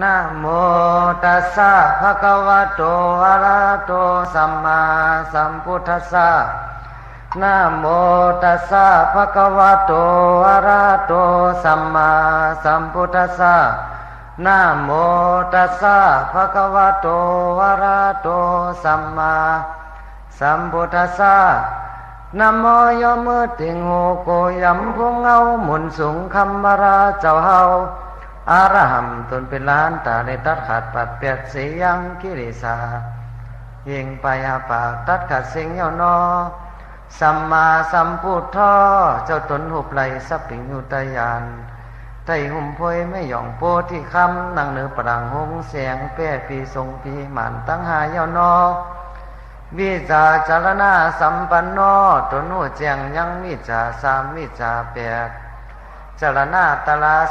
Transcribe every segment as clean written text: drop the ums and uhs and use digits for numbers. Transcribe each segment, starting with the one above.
นะโมตัสสะภะคะวะโตอะระหะโตสัมมาสัมพุทธัสสะนะโมตัสสะภะคะวะโตอะระหะโตสัมมาสัมพุทธัสสะนะโมตัสสะภะคะวะโตอะระหะโตสัมมาสัมพุทธัสสะนะโมยมมือติงโหโกยำพงเงาหมุนสูงคำบาราเจ้าเฮาอารหัมตนเป็นล้านตาในตัดขาดปัดเปียดเสียงกิริสายิงไปอาปากตัดขาดเสียงเยานอสัมมาสัมพุทธะเจ้าตนหุบไหลสัพพิงยุตยานไตหุ่มพวยไม่หย่องโพที่คำนั่งเนือปรางหงเสียงเป้ปีทรงปีหมันตั้งหายเยานอวิจาจารณาสัมปันโนตนหูแจงยังวิจาสามวิจาแปดจารณาตลา15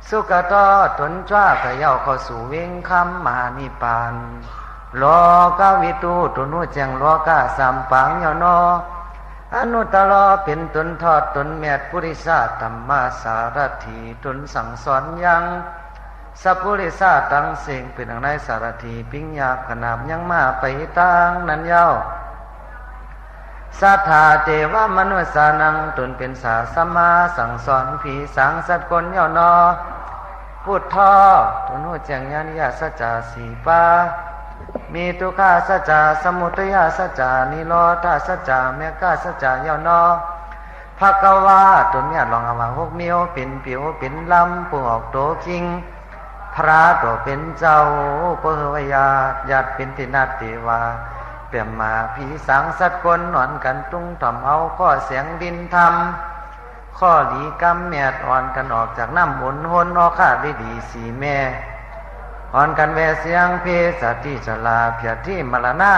สุขตอตนจ้าขย่าเข้าสู่เวงคำมหานิพพานโลกวิตูตนหูแจงโลกาสัมปังเยานออนุตตรเป็นตนทอดตนเมียดปุริสาธรรมสารถีตนสั่งสอนยังสัพพุริสาตั้งเสียงเป็นอังในสารถีปิญญาขนาบยังมาไปตั้งนั้นเย้าสัทธาเทวมนุษย์สานังตนเป็นสาสมาสั่งสอนผีสังสัตว์คนเย้านอพุทธะตนหูแจ้งญาณิยาสัจจาสีปามีทุกขาสัจจาสมุทัยสัจจานิโรธาสัจจาเมฆาสัจจาเย้านอภะคะวะตนเนี่ยลองเอาว่าหกเมียวเป็นผิวเป็นลำผู้ออกโตคิงพระตัวเป็นเจ้าเปรวญาติญาติเป็นตินาติวาเปี่ยมมาผีสังสัตว์คนนอนกันตุ้งถ่อมเอาข้อเสียงดินทำข้อหลีกำแมดอ่อนกันออกจากน้ำหมุนหนอข้าได้ดีสีแม่อ่อนกันแวเสียงเพศที่จลาเพียที่มรณะ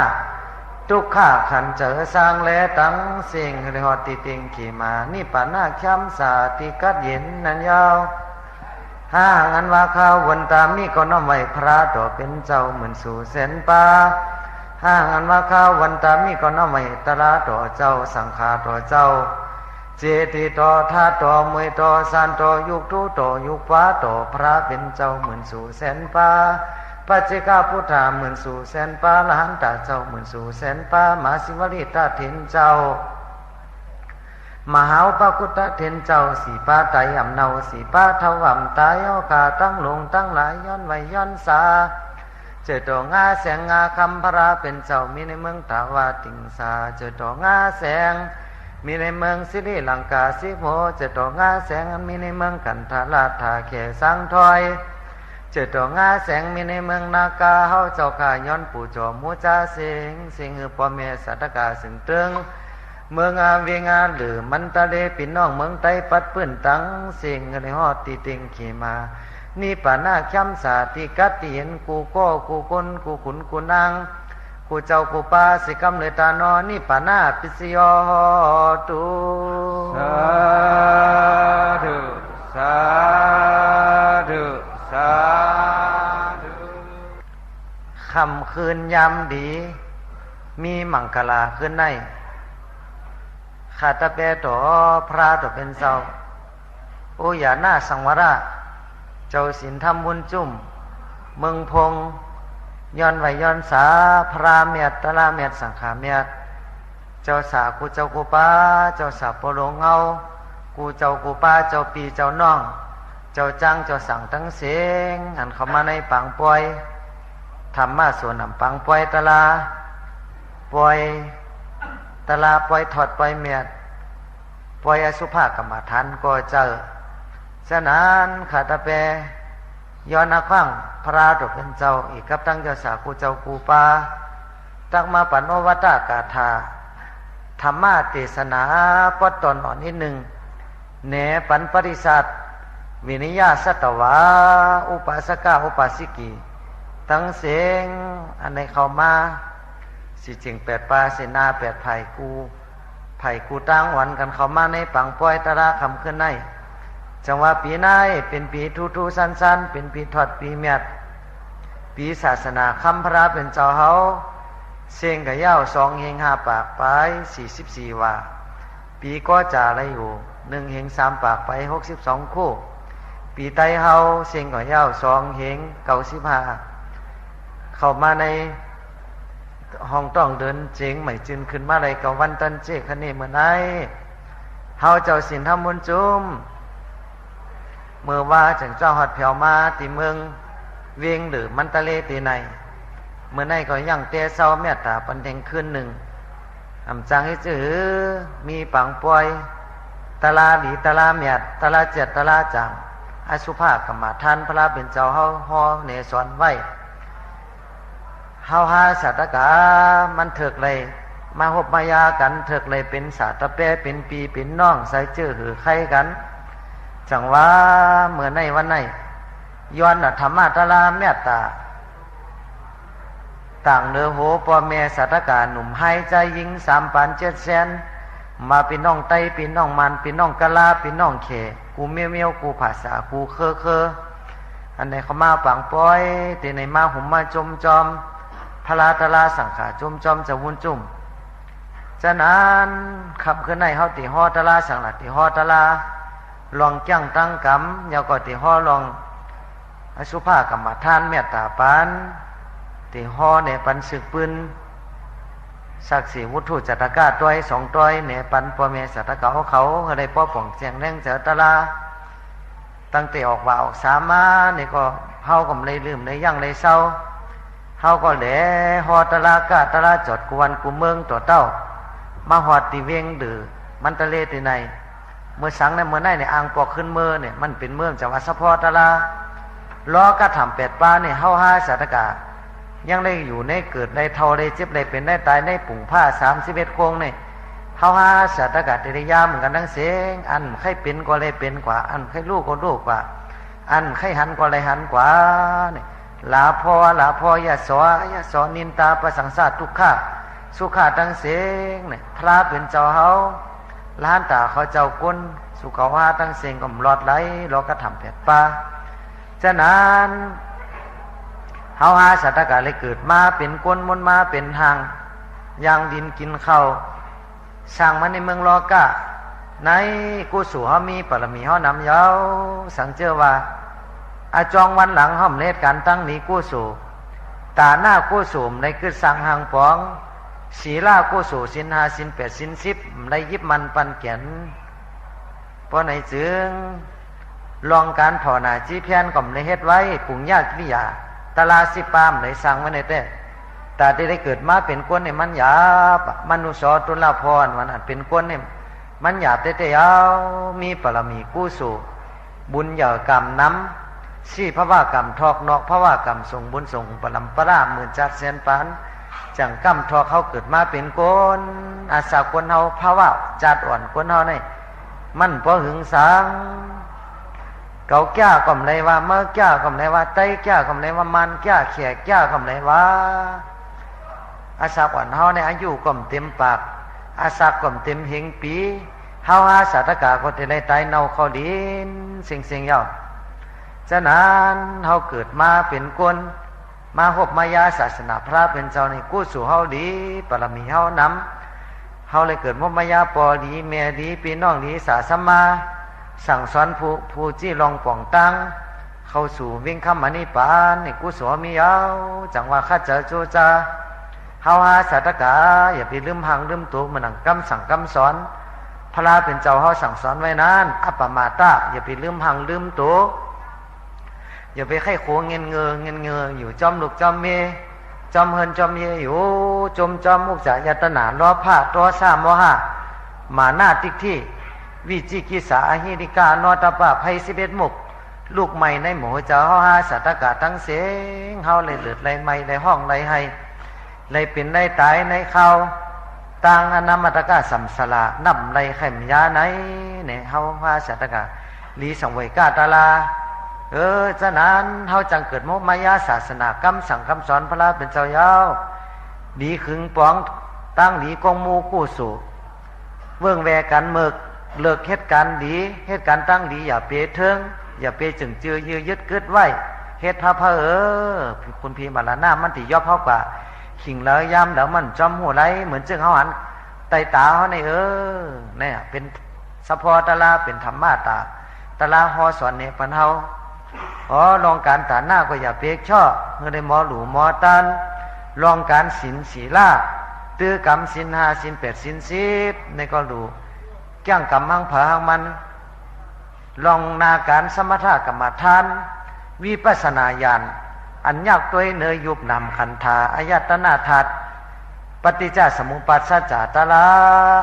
ทุกข้าขันเจอสร้างแลตั้งเสียงเรหอติติงขี่มานี่ปานาค้ำสาติกัดเย็นนันยาวห้างันว่าข้าววันตามีก็น้อมไว้พระตัวเป็นเจ้าเหมือนสู่เส้นป่าห้างันว่าข้าววันตามีก็น้อมไว้ตระตัวเจ้าสังฆาตัวเจ้าเจติโตธาโตมวยโตสันโตยุคทุโตยุคฟ้าโตพระเป็นเจ้าเหมือนสู่เส้นป่าปัจเจกพุทธาเหมือนสู่เส้นป่าละหันตาเจ้าเหมือนสู่เส้นป่ามาสิวริตาเถนเจ้ามหาปกุตตะเถนเจ้าสีป้าไตอ่ำเนาสีป้าเทวำตายเอากาตั้งลงตั้งหลายย้อนไว้ย้อนสาเจอตัวงาแสงงาคำพระเป็นเจ้ามีในเมืองตาวาติงสาเจอตัวงาแสงมีในเมืองสิริลังกาสิโหเจอตัวงาแสงมีในเมืองกันทาราธาเขสังทอยเจอตัวงาแสงมีในเมืองนากาเฮาเจ้าข้าย้อนปู่จอมูจาเสียงสิงหือปอเมสัตกาสึงเตึงเมืองอาเวงาหรือมันตะเลปินน้องเมืองไตปัดปื้นตังเสียงในหอดติติงขี่มานี่ป่านาค้ำสาติกัดที่เห็นกูก็กูคนกูขุนกูนางกูเจ้ากูปาสิกำเลยตานอนี่ป่านาปิสยอตุสาธุสาธุสาธุคำคืนยามดีมีมังคลาขึ้นในข้าตะเปต่อพระตัวเป็นเจ้าโออย่าหน้าสังวระเจ้าศีลธรรมบุญจุ่มเมืองพงย้อนไว้ย้อนสาพระเมียดตะลาเมียดสังขาเมียดเจ้าสากูเจ้ากูป้าเจ้าสาปโลงเงากูเจ้ากูป้าเจ้าปีเจ้าน้องเจ้าจังเจ้าสั่งทั้งเสียงหันเข้ามาในปังปอยธรรมะส่วนนำปังปอยตะลาปอยตะลาปล่อยถอดปล่อยเมียดปล่อยอสุภกรรมฐานก็เจอฉะนั้นข้าตะเปย้อนควังพระตกเป็นเจ้าอีกกับตั้งเจ้าสากูเจ้ากูปาตั้งมาปันโนวัตกาธาธรรมะเทศนาปตนอ่อนนิดหนึ่งเนปันปริสัตวินิยาสัตวาอุปาสกาอุปาสิกีตั้งเสียงอันในเข้ามาสิจิงแปดปลาเสนาแปดไผ่กูตั้งวันกันเข้ามาในปังปอยตะระคำขึ้นในจังว่าปีนายเป็นปีทูสั้นๆเป็นปีทอดปีเมียดปีศาสนาคำพระเป็นเจ้าเฮาเสียงกะยาว2เฮง5ปากไป44ว่าปีก็จ่าอะไรอยู่1เฮง3ปากไป62คู่ ปีไตเฮาเสียงก็ยาว2เหง95เข้ามาในห้องต้องเดินเจงใหม่จึนขึ้นมาเลยกับวันตันเจคะเนเมื่อไหนเฮาเจ้าศีลทำบุญจุมเมื่อว่าจังเจ้าหอดแผ่วมาติเมืองเวียงหรือมันตะเลตีในเมื่อไหนก็ยังเตะเศร้าเมตตาปันเทงคืนหนึ่งอำจังให้จือมีปังปวยตะลาหลีตะลาเมียดตะลาเจ็ดตะลาจังอสุภากรรมฐานพระเป็นเจ้าเฮาฮอเนสอนไว้เฮาหาสัตกามันเถิกเลยมาหบมายากันเถิกเลยเป็นสาตะเปเป็นปีเป็นน้องใส่จื้อหือใครกันจังว่าเมื่อในวันไหนย้อนธรรมะตะลาเมตตาต่างเนื้อโหพ่อแม่สัตกาหนุ่มให้ใจยิง3 ปาน 7 แสนมาเป็นน้องไตเป็นน้องมันเป็นน้องกะลาเป็นน้องเขกูเมียวเมียวกูภาษากูเคออันไหนเขามาปังป้อยแต่ไหนมาหุ่มมาจมจอมพลาตลาสังขาจมจอมจะวุ่นจุ่มฉะนั้นขับขึ้นในเฮาติฮอตลาสังหลัดติฮอตลาลองจังตั้งกรรมยาวก็ติฮอลองอสุภากรรมฐานเมตตาปานติฮอในปันสึกปืนศักดิ์ศรีวุฒิจัตกาต้อย2ต้อยในปันพ่อแม่สัตกาเขาได้ป้อป่องเสียงแรงเจอตลาตั้งแต่ออกว่าออกสามานี่ก็เฮาก็เลยลืมเลยยั่งเลยเศร้าเฮาก็แหลฮอตลากาตลาจอดกวนกูเมืองตัวเต้ามาหอดติเวงดือมันตะเลติในเมื่อสังในเมื่อไหนในอ่างปอกขึ้นเมื่อเนี่ยมันเป็นเมืองจังหวัดสะพอตลาล้อกระถำ8 ปาเนี่ยเฮาหาสัตกายังได้อยู่ในเกิดในเท่าได้เจ็บได้เป็นได้ตายในปุ่งผ้า31 โคงเนี่ยเฮาหาสัตกาติริยาเหมือนกันทั้งเสียงอันใครเป็นก็เลยเป็นกว่าอันใครลูกก็ลูกกว่าอันใครหันก็เลยหันกว่าเนี่ยลาพออย่าสอนินตาประสังสาทุกข้าสุขาตั้งเสียงเนี่ยพระเป็นเจ้าเฮาล้านตาเขาเจ้าก้นสุขาวาตั้งเสียงก็หลอดไหลรอกระทำ8 ปาฉะนั้นเฮาหาสัตกาเลยเกิดมาเป็นก้นมนมาเป็นทางยางดินกินข้าวสร้างมาในเมืองลอกะในกุศลเฮามีปรมีเฮานำยาวสังเจอว่าอาจองวันหลังห้อมเลดการตั้งนี้กุศลตาหน้ากุศลในคือสั่งหางปองศีลากุศลศีล5ศีล8ศีล10ได้ยิบมันปันเกียนเพราะในจึงลองการภาวนาจีเพียนก็ได้เฮ็ดไว้ปุญญากิริยาตลา10 ปามได้สั่งไว้ในแต่แต่ที่ได้เกิดมาเป็นคนเนี่ยมันหยาบมนุษย์ตุลาภรณ์มันเป็นคนเนี่ยมันหยาบแต่ยาวมีปรมีกุศลบุญหย่ากรรมน้ำสี่ภวากรรมทอกนอกภวากรรมส่งบุญส่งปรัมปราหมื่นจัดแสนปานจังกรรมทอกเขาเกิดมาเป็นคนอาสาคนเฮาภาวะจัดอ่อนคนเฮาเนี่ยมันพอหึงสังเกาแก่ก็ไม่ว่าเมื่อแก่ก็ไม่ว่าไตแก่ก็ไม่ว่ามันแก่เขี่ยแก่ก็ไม่ว่าอาสาอ่อนเฮาในอายุก็เต็มปากอาสาก็เต็มเหงปีเฮาหาสัตกาก็จะได้ตายเน่าเข้าดินสิ่งยาวฉะนั้นเฮาเกิดมาเป็นคนมาหบมายาศาสนาพระเป็นเจ้าในกู้สู่เฮาดีปรมีเฮานำเฮาเลยเกิดหบมายาปอดีแม่ดีพี่น้องดีสาสมาสั่งสอนผู้จี้ลองป่องตังเข้าสู่วิ่งคำมณีปานในกู้สู่มียาวจังว่าข้าเจอโจจาเฮาหาสัตกาอย่าไปลืมหังลืมตัวมันกำสั่งกำสอนพระเป็นเจ้าเฮาสั่งสอนไว้นั้นอัปปมาตาอย่าไปลืมหังลืมตัวอย่าไปไข้โขงเงินเงออยู่จอมลูกจอมเมจอมเฮินจอมเยอยู่จมจอมมุกจายตนาล้อผ้าตัวสามโมหะมาหน้าติกที่วิจิกิสาหิริกานอตปะไพ11 มุกลูกใหม่ในหมู่เจ้าเฮาหาสัตกาทั้งเสงเฮาเลยเลือดไหลไม่ไหลห้องไหลให้ไหลเป็นไหลตายในเขาต่างอนามัตกะสัมสละนำไหลไข่มยาไหนเนี่ยเฮาหาสัตกาลีสังเวยกาตาลาฉะนั้นเฮาจังเกิดมุมายาศาสนากรรมสั่งคำสอนพระเป็นเจ้ายาวดีขึงปองตั้งดีกองมูกู้สู่เบื้องแวกันเมิกเลิกเหตุการณ์ดีเหตุการณ์ตั้งดีอย่าเปเทิงอย่าเปจึงจือยื้อยึดกึดไว้เหตุพระคุณพี่มาลาหน้ามันที่ยอบเฮากว่าขิงแล้วยามแล้วมันจอมหัวไหลเหมือนจึงเฮาหันไตตาเฮาในเนี่ยเป็นสะพอตะลาเป็นธรรมะตา ตลาหอสอนเนี่ยปันเฮาลองการฐานหน้าก็อย่าเปียกช่อเมื่อได้หมอหลูหมอตันลองการศีลศีลาตื้อกรรมศีลห้าศีลแปดศีลสิบในก็รู้แก้งกรรมหังผาหังมันลองนาการสมถะกรรมฐานวิปัสสนาญาณอันยากตัวเนยยุบนำขันธาอายตนะธาตุปฏิจจสมุปบาทสัจจตลา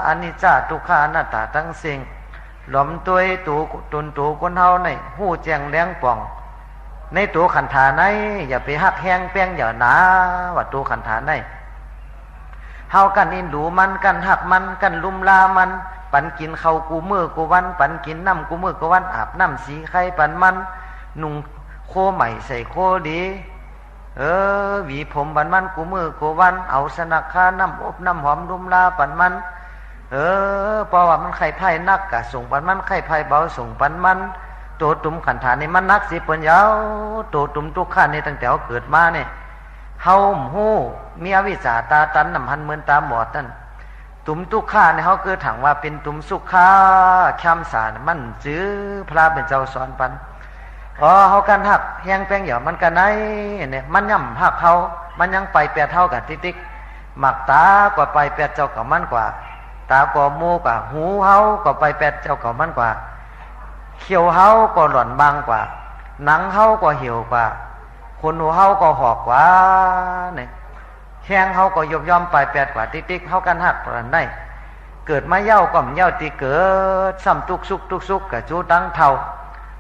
อนิจจทุกขาอนัตตาทั้งสิ่งหลอมตัวตูตุนตูคนเฮาในหู้แจ้งแหลงป่องในตัวขันธาในอย่าไปหักแห้งแป้งอย่าหนาว่าตัวขันธาในเฮากันอินดูมันกันหักมันกันลุมลามันปันกินข้าวกูมือกูวันปันกินน้ำกูมือกูวันอาบน้ำสีไข่ปันมันนุ่งโคใหม่ใส่โคดีหวีผมปันมันกูมือกูวันเอาสนักข้าน้ำอบน้ำหอมลุมลาปันมันเพราะว่ามันไข่ไผ่นักกะส่งปันมันไข่ไผ่เบาส่งปันมันตัวตุ่มขันธานี่มันนักสิเปิ้นยาวตัวตุ่มทุกขั้นนี่ตั้งแต่เกิดมาเนี่ยเฮาหู้มีอวิชชาตาตันน้ำหันเหมือนตาหมอดนั่นตุ่มทุกข้าเนี่ยเขาเกิดถังว่าเป็นตุ่มสุขข้าแคมสารมันจื้อพระเป็นเจ้าสอนปันเขากันหักแห้งแป้งเหยามันกันไหนเนี่ยมันย่ำหักเขามันยังไปแปดเท่ากับติ๊กหมักตากว่าไปแปดเจ้ากับมันกว่าตากว่ามูกว่าหูเขาก็ไปแปดเจ้ากับมันกว่าเขียวเฮาก็หล่อนบางกว่าหนังเฮาก็เหี่ยวกว่าคนหัวเฮาก็หอกกว่าเนี่ยแข้งเฮาก็ยบย่อมไปแปดกว่าติ๊กเฮากันหักปรันได้เกิดมาเย้าก็มเย้าตีเกิดซ้ำตุกซุกกับจูตั้งเท่า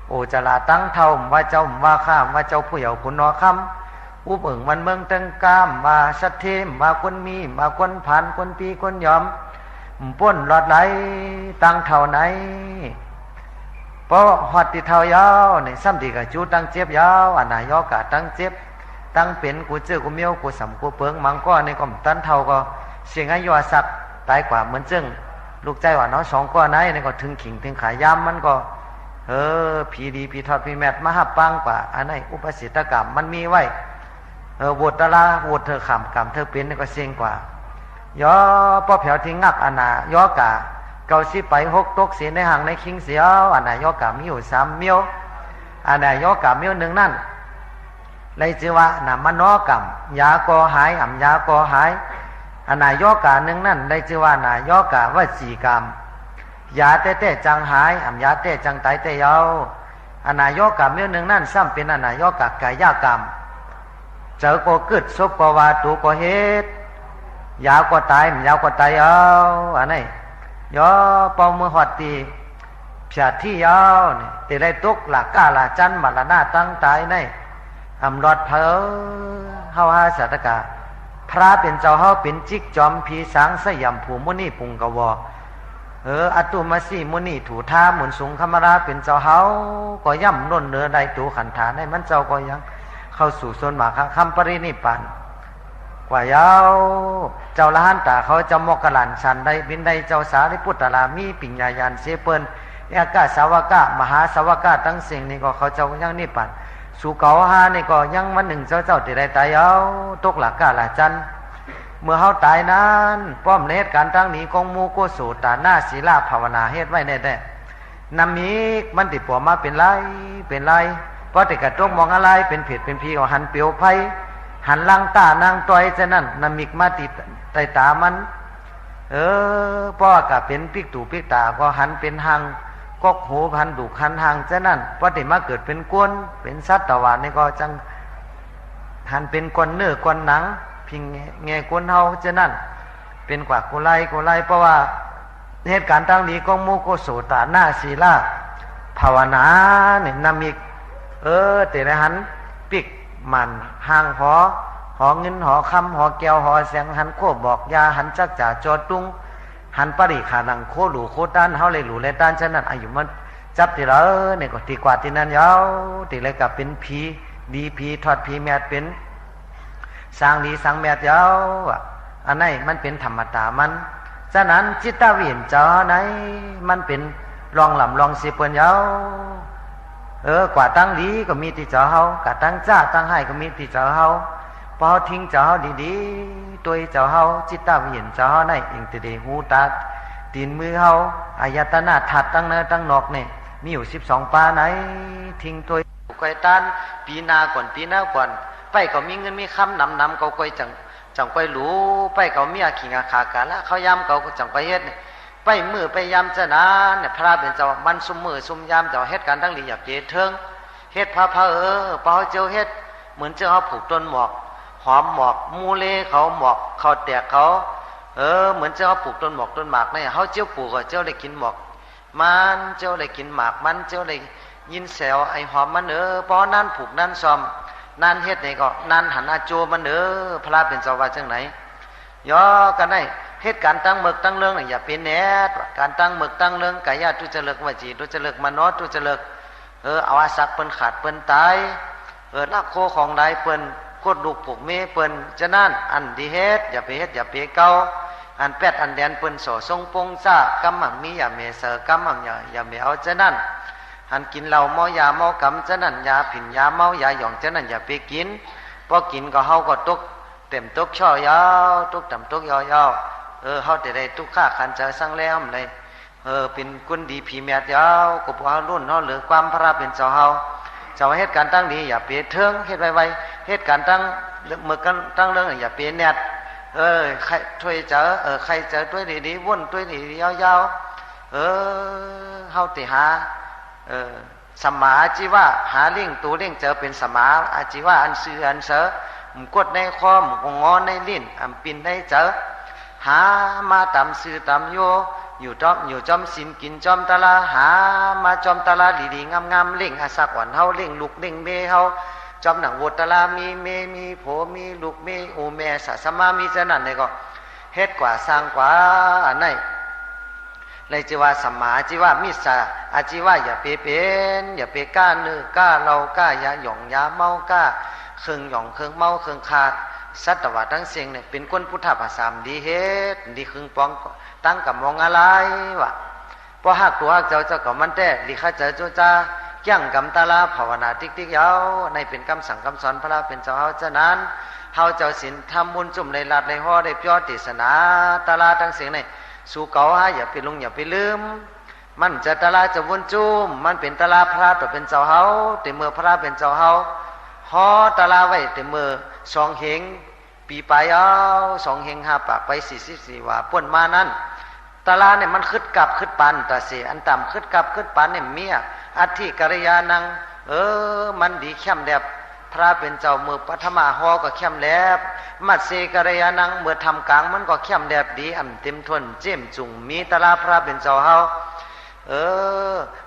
โอจะลาตั้งเท่าว่าเจ้าว่าข้ามว่าเจ้าผู้เยาว์คุณนอคำอุบอึ่งมันเมืองตึงกามว่าสัตเทมว่าคนมีว่าคนผ่านคนปีคนยอมป้นหลอดไหลตั้งเท่าไหนเพราะหอดติเท่ายาวในซ้ำดีกับจูตั้งเจ็บยาวอันนายกะตั้งเจ็บตั้งเป็นกูเจอกูเมียวกูสำกูเปิงมังก็ในก็ตั้นเท่าก็เสียงอายุสักตายกว่าเหมือนจึงลูกใจว่าน้องสองก้อนไหนในก็ถึงขิงถึงขายามมันก็ผีดีผีทอดผีแมทมหาปังกว่าอันไหนอุปสิตกรรมมันมีไว้โหวตลาโหวตเธอขำกรรมเธอเป็นในก็เสียงกว่าย่อป้อแผวทิ้งงักอันน่ะย่อกะเกาสิไปหกตกเสียในห่างในคิงเสียวอันไหนย่อกะมีอยู่3 เมียวอันไหนย่อกะเมียวหนึ่งนั่นเลยจือว่าน่ะมโนกรรมยาก่อหายยาก่อหายอันไหนย่อกะหนึ่งนั่นเลยจือว่าน่ะย่อกะวจีกรรมยาเต้จังหายยาเต้จังไตเตยาวอันไหนย่อกะเมียวหนึ่งนั่นซ้ำเป็นอันไหนย่อกะกายกรรมเจอก็กึดซบก็ว่าตูก็เฮ็ดยาก็ตายยาก็ตายเอาอันไหนย่อเป่ามือหอดตีเพียที่ยาวนี่ตีได้ตุกหลักก้าละจันบัลหน้าตั้งตายในรอดเพอเฮาหาสัตกาพระเป็นเจ้าเฮาเป็นจิกจอมผีสางสยามผูมุนีปุงกวอตุมาสีมุนีถูท่าหมุนสูงคมราเป็นเจ้าเฮาก็ย่ำน่นเนื้อได้ตูขันฐานให้มันเจ้าก็ยังเข้าสู่โซนหมาคำปรินิพพานกว่ายาวเจ้าละหันตาเขาจะมกกลันชันได้บินได้เจ้าสาริพุทธลามีปิญญาญาณเสเปิลเอกาสาวกะมหาสาวกะทั้งสิ่งนี้ก็เขาเจ้ายังนิพพานสู่เก่าหานี่ก็ยังวันหนึ่งเจ้าที่ได้ตายเอาตกหลักกะละจันเมื่อเขาตายนั้นป้อมในเหตุการณ์ทั้งนี้ของมูโกสูตาหน้าศีลาภาวนาเฮ็ดไว้แน่ๆนำมีมันติดปัวมาเป็นไรเพราะติดกระตกมองอะไรเป็นผิดเป็นพีก็หันเปียวไผหันลังตานางต้อยจะนั่นนำมิกมาติดไตตามันเพราะก็เป็นปิกตู่ปิกตาก็หันเป็นหางกกหูพันดุคันหางจะนั่นเพราะติมาเกิดเป็นก้นเป็นสัตว์ตะวันนี่ก็จังหันเป็นก้นเนื้อก้นหนังพิงแงก้นเฮาจะนั่นเป็นกว่ากุไลเพราะว่าเหตุการณ์ตั้งนี้ก็โมโกโสตาหน้าศีลาภาวนาเนี่ยนำมิกแต่ละหันปิกมันห่างหอเงินหอคำหอแก้วหอแสงหันโคบอกยาหันจักจ่าจอตุงหันปริขานังโคหลูโคด้านเฮาเลยหลูเลยด้านฉะนั้นอายุมันจับตีละเนี่ยก็ตีกว่าที่นั่นยาวตีเลยกับเป็นผีดีผีทอดผีแมดเป็นสร้างดีสร้างแมดยาวอันไหนมันเป็นธรรมตามันฉะนั้นจิตวิญญาณไหนมันเป็นรองหล่ำรองสิเปิ้นยาวกว่าตั้งดีก็มีที่เจ้าเฮากว่าตั้งจ้าตั้งให้ก็มีที่เจ้าเฮาพอทิ้งเจ้าเฮาดีๆตัวเจ้าเฮาจิตวิญญาณเจ้าเฮาในอิงติเดหูตาตีนมือเฮาอายตนะถัดตั้งเนื้อตั้งนอกนี่ มีอยู่12ป่าไหนทิ้งตัวก้อยตันปีนาก่อนปีหน้าก่อนไปก็มีเงินมีคำนำเขาก้อยจังก้อยหลูไปเขามีอาขิงอาขากาละเขายำเขาจังก้อยเฮ็ดไปมือไปยำจะนานเนี่ยพระเป็นเจ้ามันซุมมือซุมยำเจ้าเฮ็ดการทั้งหลีหยาบเจเทิงเฮ็ดพระเปาเจ้าเฮ็ดเหมือนเจ้าเขาผูกต้นหมอกหอมหมอกมูเลเขาหมอกเขาแตกเขาเหมือนเจ้าเขาปลูกต้นหมอกต้นหมากเนี่ยเขาเจ้าปลูกก็เจ้าได้กินหมอกมันเจ้าได้กินหมากมันเจ้าได้ยินแซวไอหอมมันเพราะนั่นผูกนั่นซอมนั่นเฮ็ดนี่ก็นั่นหันอาโจมันพระเป็นเจ้าว่าจังไหนย่อกันได้เฮ็ดการตั้งหมึกตั้งเรื่องอย่าเป็นแนดการตั้งหมึกตั้งเรื่องกายทุจริตวจีทุจริตมโนทุจริตเอาอาศักเปิ้นขาดเปิ้นตายลักโคของใดเปิ้นกดลูกผูกเมเปิ้นจะนั่นอันดีเฮ็ดอย่าไปเฮ็ดอย่าไปเกาอันแปดอันแดนเปิ้นโสทรงปงซ่ากำมั่งมีอย่าเมเสอกำมั่งอย่าเมเอาจะนั่นอันกินเหล้าเมายาเมากำจะนั่นยาผินยาเมายาหย่องจะนั่นอย่าไปกินพอกินก็เฮาก็ตกเต็มตกช่อยาวตกต่ำตกยาวเฮาแต่ได้ทุกข้าขันเจอสั่งแล้วเลยเป็นกุนดีผีแมดยาวก็พอรุ่นเฮาเหลือความพระเป็นเจ้าเฮาเจ้าเหตุการณ์ตั้งดีอย่าเปเทิงเฮ็ดไวๆเหตุการณ์ตั้งเมื่อกันตั้งเรื่องอย่าเปแนดใครช่วยเจอใครเจอด้วยดีๆวนด้วยดีๆยาวๆเฮาติหาสมาจีว่าหาเลี้ยงตัวเลี้ยงเจอเป็นสมาอาจีว่าอันซื้ออันเสอกดในคอมงอในลิ้นอันปินในเจอหามาตามซื้อตามโยอยู่จอมสินกินจอมตะลาหามาจอมตะลาดีๆงามๆเล่งอาศักหวันเฮาเล่งลูกเล่งเมเฮาจอมหนังโวตะลามีเมมีโผมีลูกมีโอแม่สะสมามีจะนั่นนี่ก็เฮ็ดกว่าสร้างกว่าอันไหนเลยจิว่าสมาจิว่ามิสาอาจิว่าอย่าไปเป็นอย่าไปกล้านื้อกล้าเรากล้ายาหย่องยาเมากล้าเครื่องหย่องเครื่องเมาเครื่องขาดสัตวะทั้งเสียงเนี่ยเป็นคนพุทธภาษาดีเฮ็ดดีเครื่องปองตั้งกับมองอะไรวะพอหักตัวหักเจ้าก็มันแต่ลิข้าเจ้าโจจ้าย่างกำตาลาภาวนาติ๊กๆยาวในเป็นคำสั่งคำสอนพระเป็นเจ้าเฮาฉะนั้นเฮาเจ้าศีลทำบุญจุ่มในลัดในห่อได้เพียรติสนาตาลาทั้งเสียงในสู่เก่าฮะอย่าไปลงอย่าไปลืมมันจะตาลาจะวนจุ่มมันเป็นตาลาพระตัวเป็นเจ้าเฮาแต่เมื่อพระเป็นเจ้าเฮาห่อตาลาไว้แต่เมื่อสองเหงปีไปเอาสองเหงห้าปากไป44ว่าป่นมานั้นตาลาเนี่ยมันขึ้นกับขึ้นปันตาเสียอันต่ำขึ้นกับขึ้นปันเนี่ยเมียอธิกริยานังมันดีเข้มแลบพระเป็นเจ้ามือปัทมาหอก็เข้มแลบมัดเสกริยานังเมื่อทำกลางมันก็เข้มแลบดีอ่ำเต็มทนเจ้มจุงมีตาลาพระเป็นเจ้าเฮา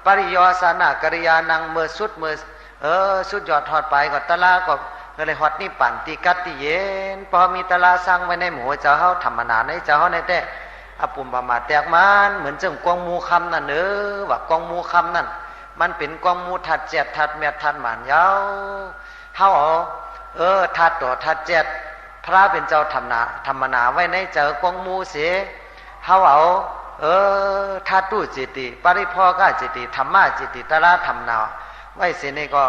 ปริยสานากริยานังเมื่อสุดเมื่อสุดยอดทอดไปก็ตาลาก็เลยฮอดนี่ปั่นตีกัดตีเย็นพอมีตาลาสร้างไว้ในหมู่เจ้าเฮาธรรมนาในเจ้าเฮาในแต่อปุ่มประมาแตกมันเหมือนเจ้ากองมูคำนั่นว่ากองมูคำนั่นมันเป็นกองมูถัดเจ็ดถัดแมดถัดหมานยาวเฮาถัดต่อถัดเจ็ดพระเป็นเจ้าธรรมนาไว้ในเจ้ากองมูเสเฮาถัดตู้จิติปริพอกาจิติธรรมะจิติตระธรรมนาไว้เสนี่ก็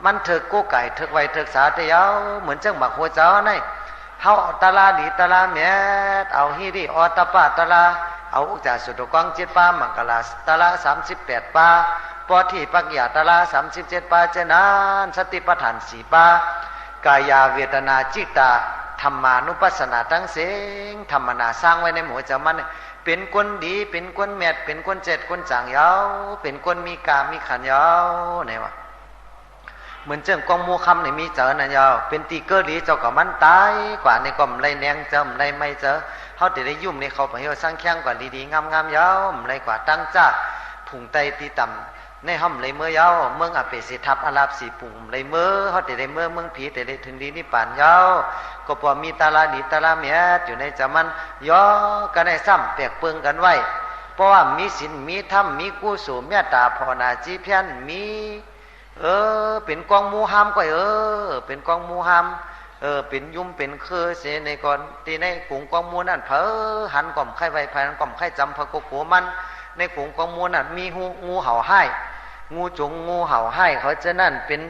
มันเถิกกู้ไก่เถิกไว้เถิกสาเตียวเหมือนเจ้าหมักหัวเจ้าในเฮาตะลาดีตะลาแมดเอาฮิริอตปะตะลาเอาอุจจาสุตกอง7ป่ามังกลาตะลา38ป่าปอที่ปักยาตะลา37ป่าเจนานสติปัฏฐาน4ป่ากายาเวทนาจิตตาธรรมานุปัสสนาทั้งเสียงธรรมนาสร้างไว้ในหมู่เจ้ามันเป็นคนดีเป็นคนแมดเป็นคนเจ็ดคนจางยาวเป็นคนมีกามมีขันยาวไหนวะเหมือนเจ้ากองมูคำเนี่ยมีเจอนะยาวเป็นตีเกอร์ดีเจ้าก็มันตายกว่าในกลมไรแนงเจอมไรไม่เจอเขาแต่ได้ยุ่มในเขาไปเอาสร้างแข้งกว่าดีๆงามๆยาวไรกว่าตั้งจ้าผุ่งไตตีต่ำในห้องไรเมื่อยาวเมืองอเปสิทับอาลาบสีปุ่งไรเมื่อเขาแต่ได้เมื่อเมืองผีแต่ได้ถึงดีนี่ป่านยาวก็พอมีตาลาดีตาลาเมียอยู่ในจามันย่อกันในซ้ำแปลกเปิงกันไว้เพราะว่ามีศีลมีธรรมมีกุศลเมตตาภาวนาจีเพียนมีเป็นกองมูฮัมก็เป็นกองมูฮัมเป็นยุ่มเป็นคือเสในก่อนตีในกลุ่มกองมูนั่นหันกล่อมไข่ไวภายนั้นกล่อมไข่จำพะโกโกมันในกลุ่มกองมูนั่นมีงูเห่าให้งูจงงูเห่าให้เขาจะนั่นเป็น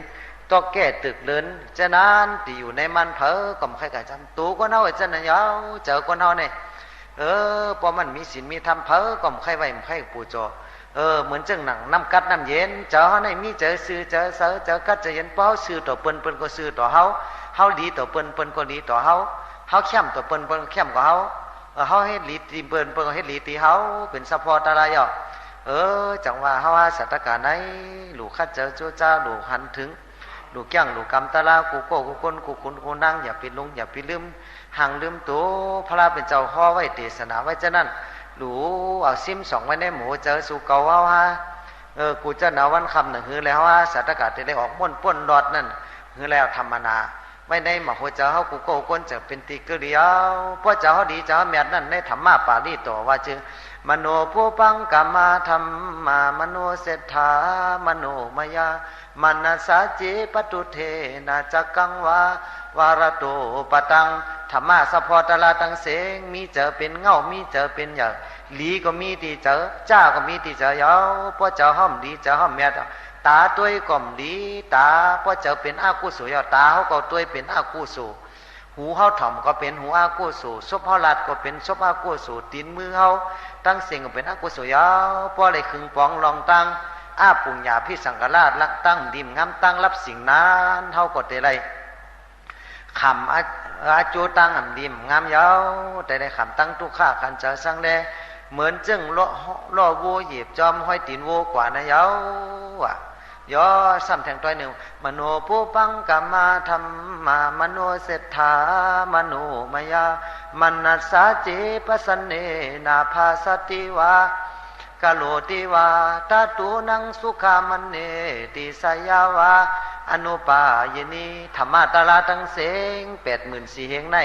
ตัวแก่ตึกเลินจะนั้นที่อยู่ในมันกล่อมไข่กะจำตัวก็เน่าจะนั่นยาวเจอก็เน่าเนี่ยพอมันมีศีลมีธรรมกล่อมไข่ไวไข่ปูจอ เหมือนจังหนังน้ำกัดน้ำเย็นเจอเฮาในมีเจอซื้อเจอเสอเจอกัดเจอเย็นเป้าซื้อต่อเปิ้นก็ซื้อต่อเฮาเฮาดีต่อเปิ้นก็ดีต่อเฮาเฮาเข้มต่อเปิ้นเข้มกว่าเฮาเฮาเฮ็ดลีตีเปิ้นก็เฮ็ดลีตีเฮาเป็นซัพพอร์ตอะไรอ่ะจังว่าเฮาหาสถานการณ์ไหนลูกคัดเจอโจจ้าลูกหันถึงลูกแก้งลูกกำตะลากูโก้กูก้นกูคุณกูนั่งอย่าไปลงอย่าไปลืมห่างลืมตัวพระเป็นเจ้าข้อไว้เทศนาไว้ฉะนั้นหลูเอาซิมสองไว้ในหมูเจอสู่เก่าเฮาฮะกูจะหนาวันคำหนึ่งฮือแล้วว่าสถานการณ์ที่ได้ออกม่วนป้นดอดนั่นฮือแล้วธรรมนาไว้ในหมาหัวเจ้าเฮากูโก้ก้นจะเป็นตีกเดียวเพราะเจ้าเฮาดีเจ้าแม่นั่นในธรรมะปาลีต่อว่าจึงมโนผู้ปังกามาธรรมามโนเศรษฐามโนมยามนัสสาเจปตุเทนะจักกังวาวารโตปตังธรรมะสะพอตลาตังเสงมีเจอเป็นเงามีเจอเป็นอย่างหลีก็มีที่เจอจ้าก็มีที่เจอเยาเพราะเจ้าห้อมดีเจ้าห้อมแม่ตาตัวก่อมดีตาเพราะเจ้าเป็นอากุศลเยาตาเขาก็ตัวเป็นอากุศลหูเฮาถ่อมก็เป็นหูอากุศลศพเฮาลัดก็เป็นศพอากุศลตีนมือเฮาตั้งเสียงก็เป็นอากุศลเยาเพราะอะไรคึงปองลองตั้งอาปุญญาพิสังฆราชลักตั้งดิมงามตั้งรับสิ่งนั้นเฮาก็ได้ไรคำอาจูตั้งอันดิมงามเยาแต่ได้คำตั้งทุกข้ากันเจอสังแลเหมือนจึงล่อวัวเหยียบจอมห้อยตีนวัวกว่านะเยาว่ะย่อซ้ำแทงตัวหนึ่งมโนผู้ปังกามาธรรมามโนเศรษฐามโนมยามนัสสาเจปสันเนนาภาสติวากะโลติวาตาตูนังสุขามันเนติสยาวาอนุปายนีธรรมะตาลาตังเสง84,000เหงใน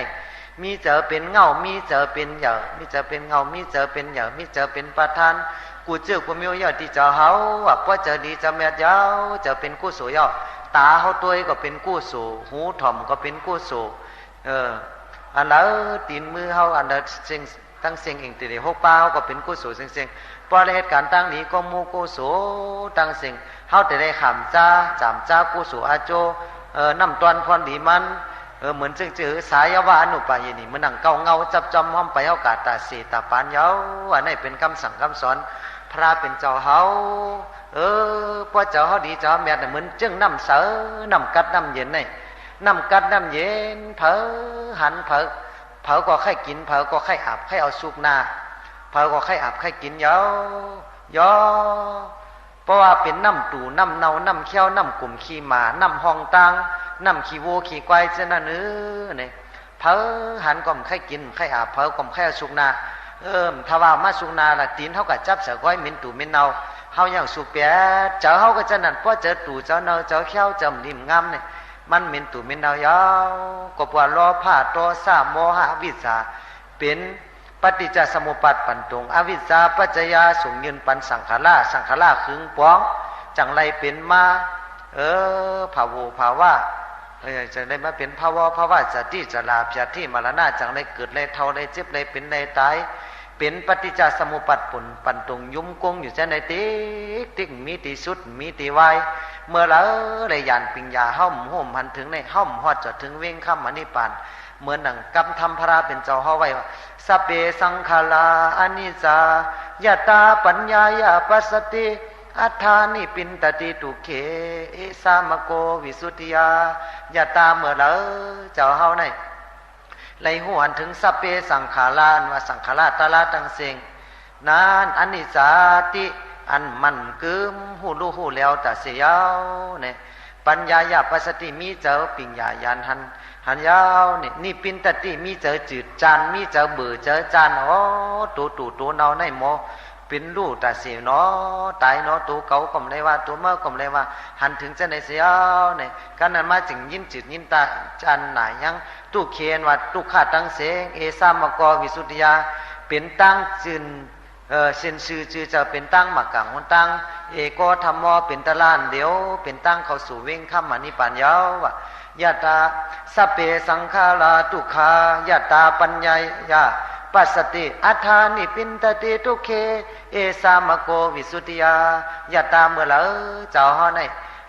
มีเจอเป็นเงามีเจอเป็นเหยามีเจอเป็นเงามีเจอเป็นเหยามีเจอเป็นประธานกูเจอกูมีเยาที่เจอเฮาว่าพอเจอดีเจอแม่เยาเจอเป็นกู้สูเยาตาเฮาตัวก็เป็นกู้สูหูถ่อมก็เป็นกู้สูอันนั้นตีนมือเฮาอันนั้นเสียงตั้งเสียงเองตีเดียว6 ป้าเฮาก็เป็นกู้สูเสียงพอในเหตุการณ์ตั้งนี้ก็มูกู้สูตั้งเสียงเฮาแต่ได้ขำจ้าจำจ้ากู้สูอาโจน้ำตอนพรดีมันเหมือนจึงจือสายวาอนุปายนี่มันนั่งเกาเงาจับจอมห้อมไปเฮากาตาสีตาปานเยาอันนี้เป็นคำสั่งคำสอนพระเป็นเจ้าเฮาพอเจ้าเฮาดีเจ้าแม่เหมือนจึงน้ำเสอน้ำกัดน้ำเย็นนี่น้ำกัดน้ำเย็นเผอหันเผอก็ไข่กินเผอก็ไข่อาบไข่เอาสุกหน้าเผอก็ไข่อาบไข่กินเยาเพราะว่าเป็นน้ำตู่น้ำเนาน้ำเขี้ยวน้ำกลุ่มขี้หมาน้ำห้องตังน้ำขี้วัวขี้ควายเจ้านั่นเนี่ยเผอหันก็ไข่กินไข่อาบเผอก็ไข่เอาสุกหน้าถ้าว่ามาสุกนาละตีนเขาก็จับเสือก้อยมินตู่มินเนาเฮาอย่างสุกแปดเจ้าเขาก็จะนั่นเพราะเจอตู่เจ้าเนาเจ้าเขี้ยวจำริมงามเนี่ยมันมินตู่มินเนายาวก็ปว่ารอผ้าโตสามโมหะวิชาเป็นปฏิจจสมุปบาทปันตรงอวิชชาปัจจยาส่งยืนปันสังขาราคึงป้องจังไรเป็นมาภาวูภาวะจะได้มาเป็นภาวะจะที่จะลาจะที่มรณะจังไรเกิดไรเท่าไรเจ็บไรเป็นไรตายเป็นปฏิจจสมุปบาทปันตรงยุ่มกงอยู่จะในติ๊กมีติสุดมีติวายเมื่อแล้วได้ยานปิญญาห้อมห่มหันถึงในห้อมหอดจดถึงเว้งข้ามอนิปานเหมือนหนังกำทำพระเป็นเจ้าเฮาไว้สัพเพสังขาราอนิจจายตาปัญญายาปัสสติอัฏฐานิปินตติตุเขเอสามโกวิสุทธิยายตาเมื่อแล้วเจ้าเฮาในไล่หัวถึงสัพเพสังขาราว่าสังขาราตาลาตังเสงนั้นอนิจจาติอันมันกึมหูรู้หูแล้วแต่เสียวเนี่ยปัญญายาปัสสติมีเจ้าปิญญาญาณหันยาวนี่ปินตติมีเจอจืดจานมีเจอเบื่อเจอจานตัวเนาในหมอเป็นลูกแต่เสียเนาะตายเนาะตัวเก่าก็ไม่ได้ว่าตัวเมื่อก็ไม่ได้ว่าหันถึงจะในเสียวเนี่ยกันนั้นมาจึงยินจืดยินตาจานไหนยังตู้เคียนว่าตู้ขาตั้งเสงเอสามกอวิสุทธิยาเป็นตั้งจืนเส้นชื่อจะเป็นตั้งหมักกังคนตั้งเอโกธรรมอเป็นตะลานเดียวเป็นตั้งเข้าสู่เว้งข้ามมานิปัญญาวะยะตาสัพเพสังขาราทุกขายะตาปัญญายาปัสสติอัฏฐานิปินตติทุกเขเอสามโกวิสุทธิยายะตาเมื่อละเจ้าเฮาใน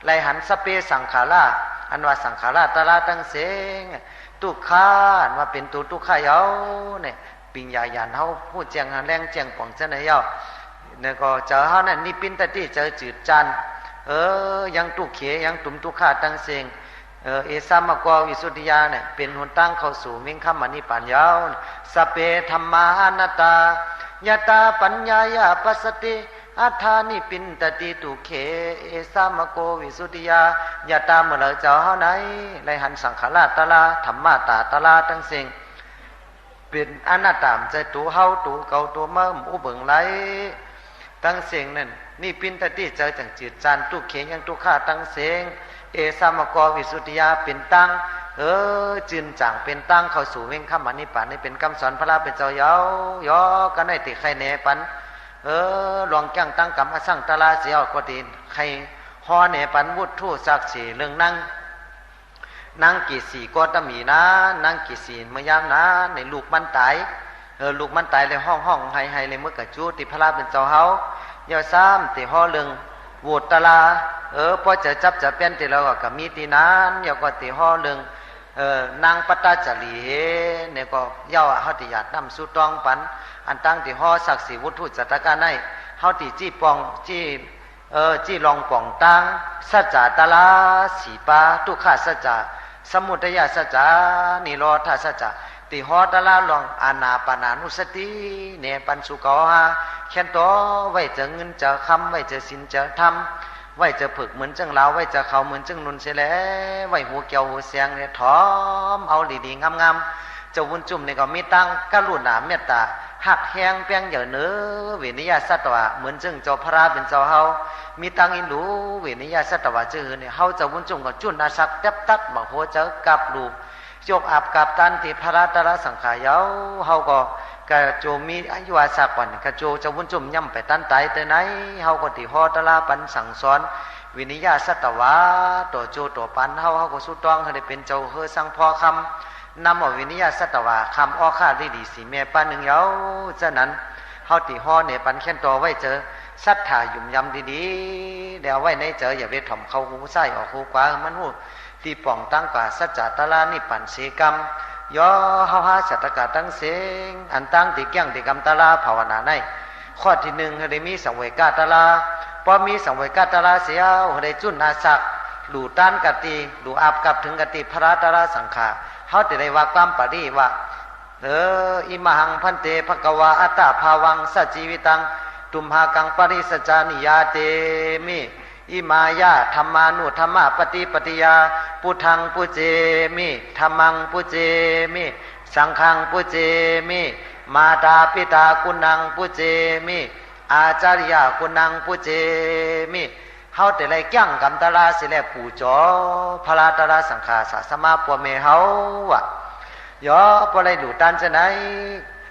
ไลหันสัพเพสังขาราอันว่าสังขาราตะลาตั้งเสงทุกขาอันว่าเป็นตัวทุกขายเอาเนี่ยปิญญาญาณเฮาผู้แจ้งแรงแจ้งป่องเจ้าไหนเยา เนี่ยก็เจอเฮานั่นนี่ปินตะที่เจอจืดจันยังตุเขยังตุมตุขาตั้งเสงเอสามกววิสุทธิยาเนี่ยเป็นหนตั้งเข้าสู่มิ่งคำมณิปัญญาสเปธรรมานาตายตาปัญญายาปัสสติอัฏฐานิปินตติตุเขเอสามโกวิสุทธิยายตาเมื่อเราเจ้าเฮาไหนไลหันสังขารตะลาธรรมาตาตะลาตั้งเสงเป็นอนัตตามใจตัวเฮาตัวเก่าตัวเมื่ออุเบิงไหลตั้งเสียงนั่นนี่ปินตติเจอจังจืดจานตุเขยังตุข้าตั้งเสียงเอสามกวิสุทธิยาเป็นตั้งจืนจางเป็นตั้งเข้าสู่เวงคำมันนิพพานนี่เป็นคำสอนพระราเป็นเจ้าเยายอกันได้ติใครแหนปันหลวงจ้างตั้งกรรมอสั่งตะลาเสียวก็ตีใครฮอแหนปันวุฒิทูศักดิ์ศรีเรื่องนั่งกี่สีก็ตมีนะนั่งกี่สีเมื่อยามนะในลูกมันตายลูกมันตายเลยห้องให้เลยเมื่อกระจูติพระราเป็นเจ้าเฮาเยาซ้ำติห่อเรื่องโหวตตะลาพอจะจับจะเป็นติเราก็มีตีนั้นเยาก็ติห่อเรื่องนางปัตตาจารีเนี่ยก็เย้าเฮาติญาตินำสู่ตองปันอันตั้งติห่อศักดิ์ศรีวุฒิจัตการในเฮาติจี้ปองจี้ลองป่องตังสัจจตะลาสีปาทุกขสัจจะสมุทัยสัจจะนิโรธสัจจะติหอตะลาลองอานาปานานุสติเนปันสุกหาแค่นโตไว้จะเงินจะคำไว้จะสินจะทำไว้จะผึกเหมือนจังลาวไว้จะเขาเหมือนจังนุนเสแลไว้หัวเกี่ยวหัวเสียงเนี่ยถอมเอาดีๆงามๆเจ้าวุ้นจุ่มเนี่ยก็มีตั้งกรุณาเมตตาหักแห้งเปียงเหยื่อเนื้อเวนิยาสัตวะเหมือนจึงเจ้าพระราเป็นเจ้าเฮามีตังอินดูเวนิยาสัตวะจื้อเนี่ยเฮาเจ้าวุ้นจุ่มก็จุนอาศักแทบตัดบักหัวเจ้ากับลูกยกอาบกับตันที่พระราตระสังขายาวเฮาก็กะโจมีอายุอาศักวันกะโจเจ้าวุ้นจุ่มย่ำไปตันไตแต่ไหนเฮาก็ติฮอตระปันสั่งสอนวินิยาสัตวะตัวโจตัวปันเฮาก็สู้ต้องให้ได้เป็นเจ้าเฮอสังพอคำนำเอาวินิยาสัตวะคำอ้อค่าได้ดีสีแม่ปันหนึ่งเยาฉะนั้นเฮาติฮอเนี่ยปันแค่นตัวไว้เจอสัทธายุ่มยำดีๆเดี๋ยวไว้ในเจออย่าไปถ่อมเข้าหูไส้ออกหูกว่ามันหูที่ป่องตั้งกว่าสัจจตะลานิปันเสกรรมย่อเฮาหาสัตตกะตั้งเสงอันตั้งติเกี่ยงติกรรมตะลาภาวนาในข้อที่หนึ่งได้มีสังเวกาตะลาพอมีสังเวกาตะลาเสียได้จุนอาศักหลู่ต้านกติหลู่อาบกับถึงกติพระตะลาสังขาเฮาจะได้ว่าความปฏิว่าอิมหังพันเตภกวาอัตตาภาวังสัจจีวิตังตุมหากังปริสัจจานิยาเตมิอิมายาธรรมานุธรรมปฏิปฏิยาพุทธังปุเจมิธรรมังปุเจมิสังฆังปุเจมิมาตาปิตากุณังปุเจมิอาจารยากุณังปุเจมิเฮาแต่ไรจ้างกำตะลาสิแลปู่จอพระตะลาสังฆาสะสมาปัวเมเฮาว่ะย่อบ่ได้ดูตันจะไหน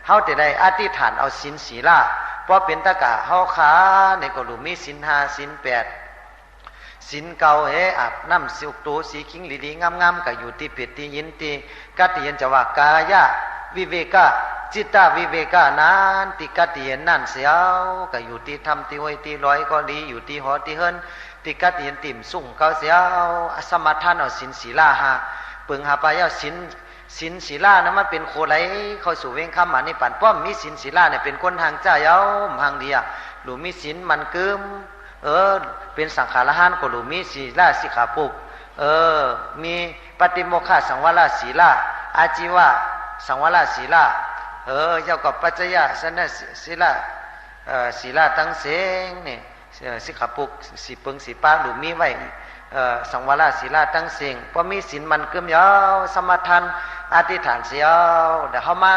เฮาแต่ไรอธิษฐานเอาศีลศีลาพอเป็นตะกะเฮาขาในก็รู้มีศีล5ศีล8ศีลเก่าอาบน้ำสิวตูสีคิงดีๆงามๆก็อยู่ที่เป็ดที่ยินที่กัตติยันจะว่ากายะวิเวกะจิตตวิเวกะนั้นติกัตติยันนั่นเสียวก็อยู่ที่ทำที่ห้วยที่ลอยก็ดีอยู่ที่หอที่เฮิรนติกัตติยันติ่มสุ่งเก่าเสียวสมทานเอาศีลศีลาหาปึงหาไปเอาศีลศีลานะมันเป็นโคไหลเข้าสู่เวงคำมานี่ปั่นป้อมมีศีลศีลาเนี่ยเป็นคนทางเจ้าเย้าทางเดียหรือมีศีลมันกึมเป็นสังขารหันก็หรือมีศีลาสิกขาปุกมีปฏิโมฆะสังวรศีลาอาจีวะสังวรศีลาเจ้ากับปัจจยะสนะศีลาศีลาตั้งเสงเนี่ยสิกขาปุกสีปึงสีปาหรือมีไว้สังวรศีลาตั้งเสงพอมีศีลมันกึมยาวสมทานอธิษฐานเสียวเดี๋ยวเขามา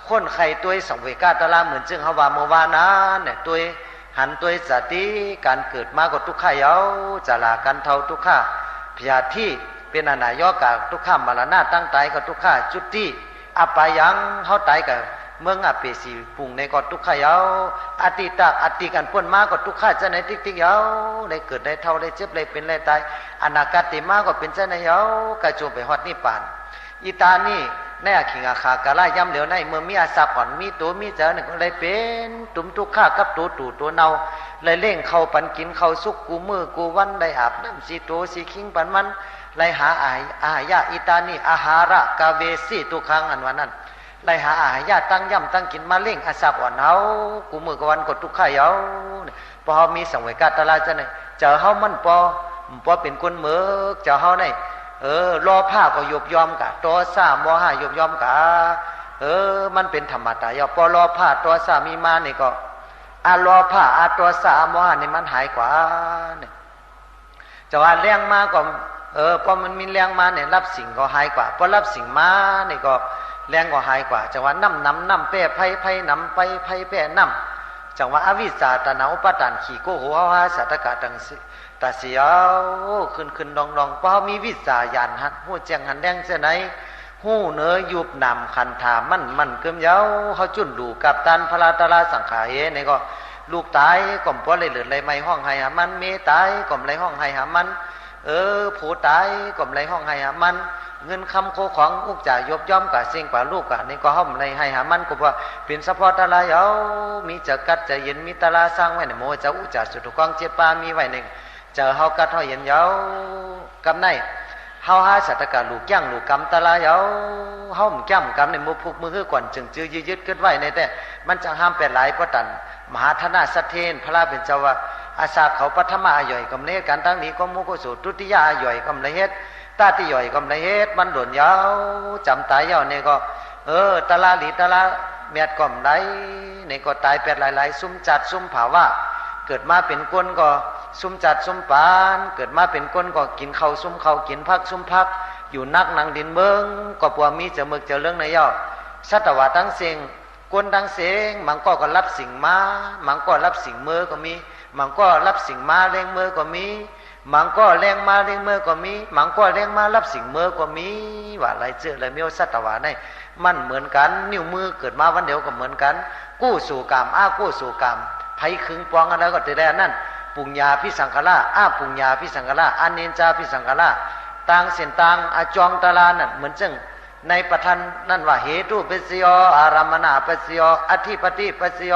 คนไข่ตัวสังเวกาตะลาเหมือนจึงเขาว่าเมื่อวานนั้นเนี่ยตัวหันตัวสติการเกิดมาก็ทุกข์เยาจะลากันเท่าทุกข์พยาธิเป็นอนายกะทุกข์มรณะตั้งตายก็ทุกข์จุติอปายังเขาตายกับเมืองอเปสีปุ่งในก็ทุกข์เยาอติตะอติกันพ้นมาก็ทุกข์จะในติ๊กเยาได้เกิดได้เท่าได้เจ็บได้เป็นได้ตายอนาคติมาก็เป็นจะในเยากระโจไปฮอดนิพพานอีตานี่ในอขิงอาคากะลาย่ำเหลวในเมื่อมีอาสาผ่อนมีตัวมีเจอเนี่ยก็เลยเป็นตุ่มทุกข้ากับตัวเนาเลยเล่งเข้าปันกินเข้าสุกกูมือกูวันได้อาบน้ำสีตัวสีคิงปันมันเลยหาอาหายาอีตานี่อาหาระกาเวสีตุคังอันวันนั้น ไล่หาอาหารญาติตั้งย่ำตั้งกินมาเล่งอาสาบอ่อนเฮากูมือกวันกดทุกข่ายเฮาพอเฮามีสังเวยกาตลาดจะไหนเจอเฮามันปอเป็นคนเมือกเจอเฮาไหนรอผ้าก็ยบยอมกะตัวซ่ามอห้ายบยอมกะมันเป็นธรรมดาอย่าปอรอผ้าตัวซ่ามีมานี่ก็รอผ้าตัวซ่ามอห้านี่มันหายกว่าเนี่ยจะว่าแรงมาก็พอมันมีแรงมาเนี่ยรับสิ่งก็หายกว่าพอรับสิ่งมาเนี่ยก็แรงก็หายกว่าจังว่าน้ำแป้ไผ่น้ำไปไผ่แป้น้ำจังว่าอวิชชาตนะอุปทานขี่โกหัวหาสัตตกะตังสิตาเสียวขึ้นดองเพราะมีวิชาญาณหัดหู้แจ้งหันแดงเสียไหนหู้เนื้อยุบนำคันถามันเกิมเย้าเขาจุนดูกับตันพลาตลาสังขารเนี่ยก็ลูกตายก่อมป้อเลยเหลือเลยไม่ห้องให้หามันเมตายก่อมเลยห้องให้หามันผู้ตายก่อมเลยห้องให้หามันเงินคำโคของอุกจ่ายยบย่อมกับเสียงกว่าลูกกะนี่ก็ห้อมเลยให้หามันก็ว่าเป็นสะพอตะลายเอามีจะกัดจะเย็นมีตะลาสร้างไว้ในโมจะอุจจาสุดกองเจ็บปามีไว้หนึ่งเจอเฮากัดเฮาเย็นเยากับไหนเฮาหาสัตกะลูกย่างลูกกำตะลายเอาเฮาหมุ่งย่ำกำในมือพุกมือก่อนจึงจื้อยึดเกิดไว้ในแต่มันจะห้ามเป็นหลายเพราะตันมหาธนาสัทเทนพระเป็นเจ้าว่าอาสาเขาปัทมาย่อยกำเนิดการตั้งนี้ก็มุกสูตรตุติยาย่อยกำเนิดตาติย่อยกำเนิดมันหล่นยาวจำตายยาวเนี่ยก็ตะลาหลีตะลาเมียดก่อมไรเนี่ยก็ตายเป็ดหลายซุ่มจัดซุ่มเผาว่าเกิดมาเป็นก้นก็ซุ่มจัดซุ่มปานเกิดมาเป็นก้นก็กินข้าวซุ่มข้าวกินพักซุ่มพักอยู่นักนังดินเมืองก็ปัวมีเจอมึกเจอเรื่องในย่อสัตวะทั้งเสียงก้นทั้งเสียงมันก็รับสิ่งมามันก็รับสิ่งมือก็มีมันก็รับสิ่งมาเร่งมือก็มีมันก็แรงมาเร่งมือก็มีมันก็แรงมารับสิ่งมือก็มีว่าอะไรเจออะไรมีสัตวะในมันเหมือนกันนิ้วมือเกิดมาวันเดียวก็เหมือนกันกู้สู่กรรมกู้สู่กรรมไผขึงปองอะไรก็จะได้นั่นปุญญาพิสังขละปุญญาพิสังขละอเนจาพิสังขละต่างเส้นต่างจองตาลานั่นเหมือนจึงในปทันนั่นว่าเหตุปัสยออารามณะปัสยอธิปติปัสย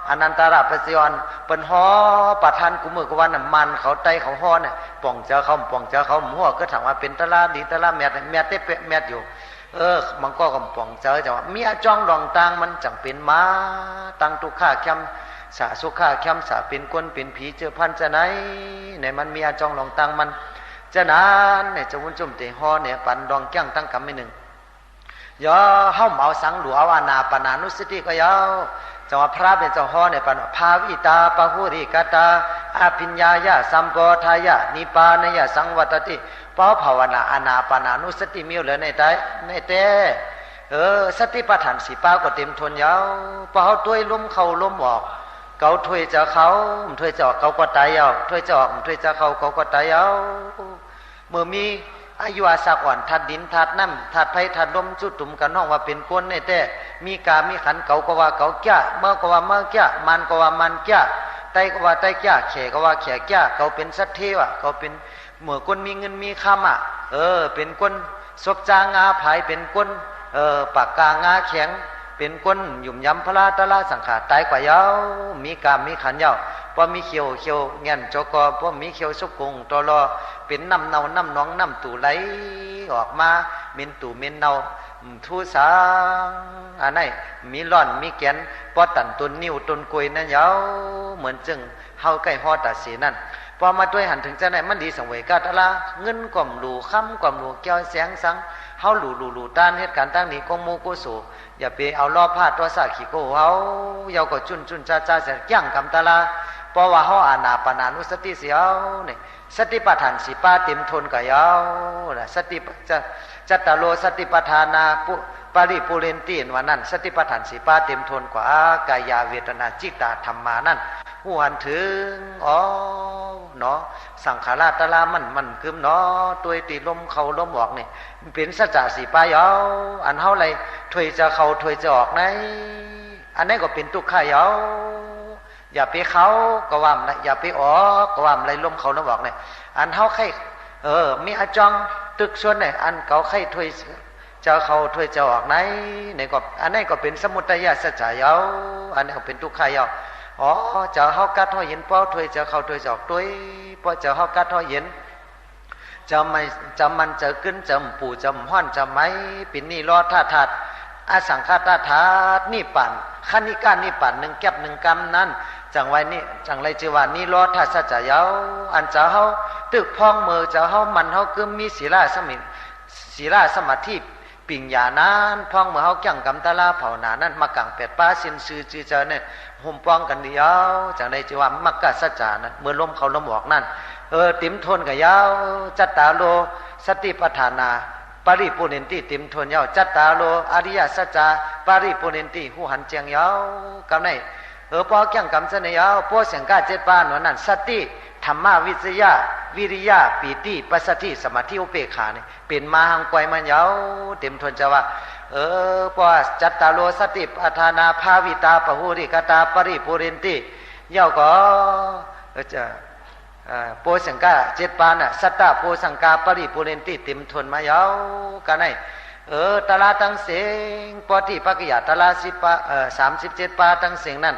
อนันตระปัสยเป็นหอปทันกุมือกวันน่ะมันเขาไตเขาหอเนี่ยป่องเจอเขาป่องเจอเขาหัวก็ถามว่าเป็นตะลาดีตะลาแมดเตะแมดอยู่มันก็กำป่องเจอจะว่ามีจ้องรองต่างมันจังเป็นมาตั้งทุกข้าแคมสาสุขาแคมสาเป็นก้นเป็นผีเจอพันจะไหนเนี่ยมันมีจ้องรองต่างมันจะนานเนี่ยจะวุ่นจุ่มเตะหอเนี่ยปันดองแก้งตั้งกำไม่หนึ่งย่อเฮาเอาสังหลวอานาปนานุสติก็ยาวจังว่าพระเป็นเจ้าฮ้อเนี่ยปานภาวิตาปะหุริกตาอภิญญายะสัมปทายะนิปานยะสังวัตติปภาวนาอานาปนานุสติมีเหลือในแต่สติปัฏฐานสีป้าก็เต็มทนยาวพอเฮาต้วยล้มเข้าล้มออกเกาถวยจะเขาถวยจะออกเขาก็ตายยาวถวยจะออกถวยจะเขาก็ตายยาวเมื่อมีอายุอาสาก่อนทัดดินทัดน้ำทัดไผ่ทัดลมจุดตุ่มกันน้องว่าเป็นก้นในแต่มีกามีขันเก่าก็ว่าเก่าแก่เมื่อก็ว่าเมื่อแก่มันก็ว่ามันแก่ไตก็ว่าไตแก่แขก็ว่าแขแก่เขาเป็นสัตเทวะเขาเป็นเมื่อก้นมีเงินมีคำเป็นก้นศพจางาภายเป็นก้นปากกางาแข็งเป็นก้นหยุ่มยำพระตะลาสังขารตายกว่ายาวมีกามมีขันยาวพอมีเขียวเงี้ยจกพอมีเขียวสุกุงตลอเป็นน้ำเนาน้ำน้องน้ำตู่ไหลออกมาเม็นตู่เม็นเนาทูสาอันไหนมีร่อนมีแกนพอตันต้นนิ้วต้นกล้วยนั่นยาวเหมือนจึงเฮาใกล้ฮอตัดสีนั่นพอมาด้วยหันถึงจะไหนมันดีสังเวยกาตะลาเงินกล่อมหลูค้ำกล่อมหลูแก้วแสงสังเฮาหลูต้านเหตุการณ์ตั้งนี้กงโมกุสูอย่าไปเอาล้อผ้าตัวสาขี้โกเฮาเยาก็จุนจ้าเสียย่างกำตะลาเพราะว่าเฮาอานาปนานุสติเสียวนี่สติปัฏฐานสีป้าเต็มทนก็ยาวนะสติจัตตโลสติปัฏฐานาปริปุเรนตินว่านั่นสติปัฏฐานสีป้าเต็มทนกว่ากายาเวทนาจิตตาธรรมานั่นหูหันถึงเนาะสังขารตะลามันกึมเนาะตัวตีลมเข้าลมออกนี่เป็นสัจจะสีป้ายาวอันเฮาไรถวยจะเข้าถวยจะออกไหนอันนี้ก็เป็นทุกข์ขายาวอย่าไปเขาก็ว่าอะไรอย่าไปออกก็ว่าอะไรลมเขาลมออกเนี่ยอันเฮาไข่มีอาจองตึกส่วนไหนอันเก่าไข่ถวยจะเขาถวยจะออกไหนเนี่ยก็อันนี้ก็เป็นสมุทัยสัจจะยาวอันนี้ก็เป็นทุกข์ขายาวจะเฮากัดเฮาเห็นป้อถวยจะเข้าถวยจะออกตัวป้อจะเฮากัดเฮาเห็นจะไม่จะมันจะขึ้นจะปู่จะห้อนจะไหมปิ่นนี่รอท่าทัด อสังขตธาตุนิพพานขันนิการนิพพาน1แก็บ1กรรมนั้นจังไว้นี่จังไรจิวานิโรธาสัจจะเยาอันเจ้าเฮาตึกพ้องมือเจ้าเฮามันเฮาคือมีศีลสมาธิปิญญานั้นพ้องมือเฮาจังกำตะลาเผาหนานั้นมากังเป็ดป้าสินซื่อจือเจอเนี่ยห่มป้องกันเดียวจังไรจิวามักกะสัจจานั้นเมื่อลมเขาลมออกนั่นติมทนกับยาวจัตตาโลสติปัฏฐานาปริปุเรนติติมทนยาวจัตตาโลอริยสัจจาปริปุเรนติหูหันเจียงยาวกำไหนปอจังกำเสนยาวปอเสียงกาเจ็ดปานนั้นสติธรรมวิจยะวิริยะปีติปัสสติสมาธิอุเบกขาเนี่ยเป็นมาหังไกวมันยาวเต็มทนจะว่าปอจัตตาโลสติปัฏฐานาภาวิตาปหุริกตาปริปุเรนติยาวก็จะโพสังกาเจ็ดปานน่ะสัตตะโพสังกาปริปุเรนติติมทนมายาวกันไหนตลาตั้งเสียงปอติปักยาตลา10 ปา37 ปาตั้งเสียงนั่น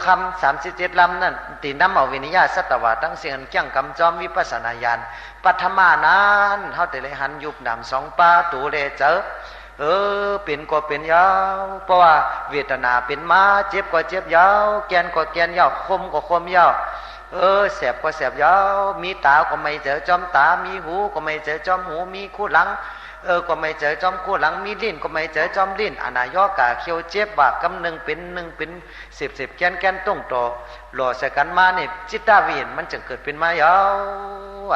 คำ37 ลำนั่นตีน้ำเอาวินิยาสัตวะตั้งเสียงจังกำจอมวิปัสสนาญาณปัทมานั้นเฮาแต่เลยหันยุบนำ2 ปาตูเลเจอเป็นก็เป็นยาวเพราะว่าเวทนาเป็นมาเจ็บก็เจ็บยาวแกนก็แกนยาวคมก็คมยาวแสบก็แสบยาวมีตาก็ไม่เจอจอมตามีหูก็ไม่เจอจอมหูมีคู่หลังก็ไม่เจอจอมคู่หลังมีลิ้นก็ไม่เจอจอมลิ้นอนายกะเขียวเจ็บบากำ1เป็น10แกนต้องต่อหล่อใส่กันมาเนี่ยจิตตวิญญาณมันจึงเกิดเป็นมายาว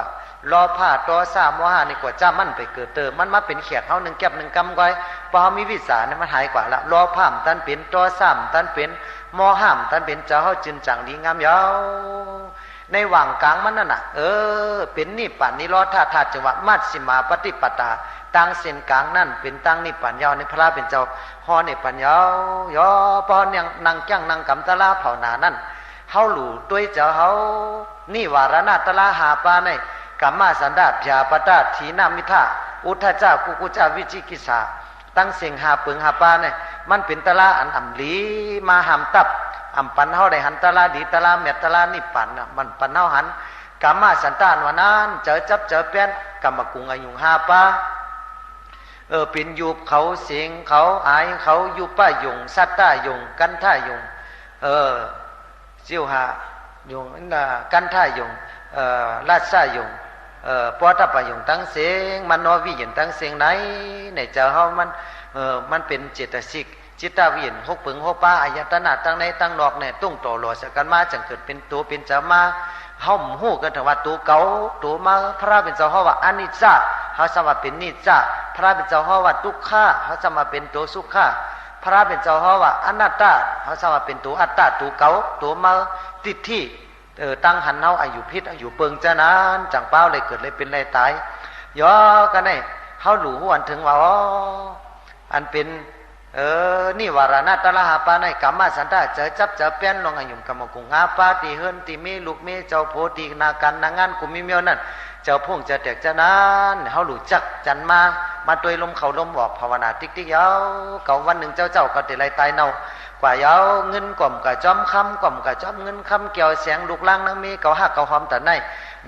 รอผ้าต่อ3 โมหะนี่กว่าจ้ามันไปเกิดมันมาเป็นแขกเฮา1แก็บ1กำก้อยพอเฮามีวิสาเนี่ยมันหายกว่าละรอผ้ามตันเป็นต่อ3ตันเป็นมอห้ามตันเป็นเจ้าเฮาจึงจังดีงามยาวในหว่างกลางมันนั่นน่ะเป็นนิพพานนิโรธาธาตุจังหวะมัชฌิมาปฏิปตาตั้งเส้นกลางนั่นเป็นตั้งนิพพานยาวในพระเป็นเจ้าฮอนิพพานยาวยอปอยังนั่งจังนั่งกำตะลาเผาหนานั่นเฮาหลู่ตัวเจ้าเฮานิวารณะตะลาหาปาในกัมมาสันดาพยาปตาถีนามิทาอุทธจากุกุจาวิจิกิสาตั้งเสียงหาปึงหาปาเนี่ยมันเป็นตะลาอันอ่ำลีมาหามตับอัมปันเฮาได้หันตะลาดีตะลาเมตตะลานิพพานน่ะมันปันเฮาหันกามาสันตานวานั้นเจอจับเจอเปี้ยนกรรมกุงอายุหาปาเป็นยูบเขาเสียงเขาอายเขายูป้ายงสัตตายงกันท่ายงซิวหายงกันท่ายงราชายงปอตปายงตั้งเสียงมโนวิญญาณตั้งเสียงไหนในเจ้าเฮามันเป็นเจตสิกจิตวิญญาณ6 ปึง6 ปาอายตนะตั้งในตั้งนอกเนี่ยต้องต่อหล่อสักกันมาจังเกิดเป็นตัวเป็นจะมาเฮาฮู้กันถึงว่าตัวเก่าตัวมาพระเป็นเจ้าเฮาว่าอนิจจาเฮาสมาเป็นนิจจาพระเป็นเจ้าเฮาว่าทุกขาเฮาสมาเป็นตัวสุขาพระเป็นเจ้าเฮาว่าอนัตตาเฮาสมาเป็นตัวอัตตาตัวเก่าตัวมาติดที่ตั้งหันเฮาอายุพิษอายุเปิงจะนานจังเป้าเลยเกิดเลยเป็นเลยตายย่อกันได้เฮาหลู่วันถึงว่าอันเป็นนี่วารณะตะละหาปาในกรรมสันตาเจอจับเจอเปี้ยนลงอายุกรรมกุงหาปาตีเฮินตีมีลูกมีเจ้าโพตีนากันนางานกุมมีเมียวนั่นเจ้าพุ่งจะแตกจะนานเฮาหลู่จักจันมาตัวลมเขาลมบอกภาวนาติ๊กติ๊กยาวเก่าวันหนึ่งเจ้าก็ติไรตายเน่ากว่ายาวเงินกล่อมกับจอมคำกล่อมกับจอมเงินคำเกี่ยวเสียงลูกล่างนังมีเก่าหักเก่าหอมแต่ใน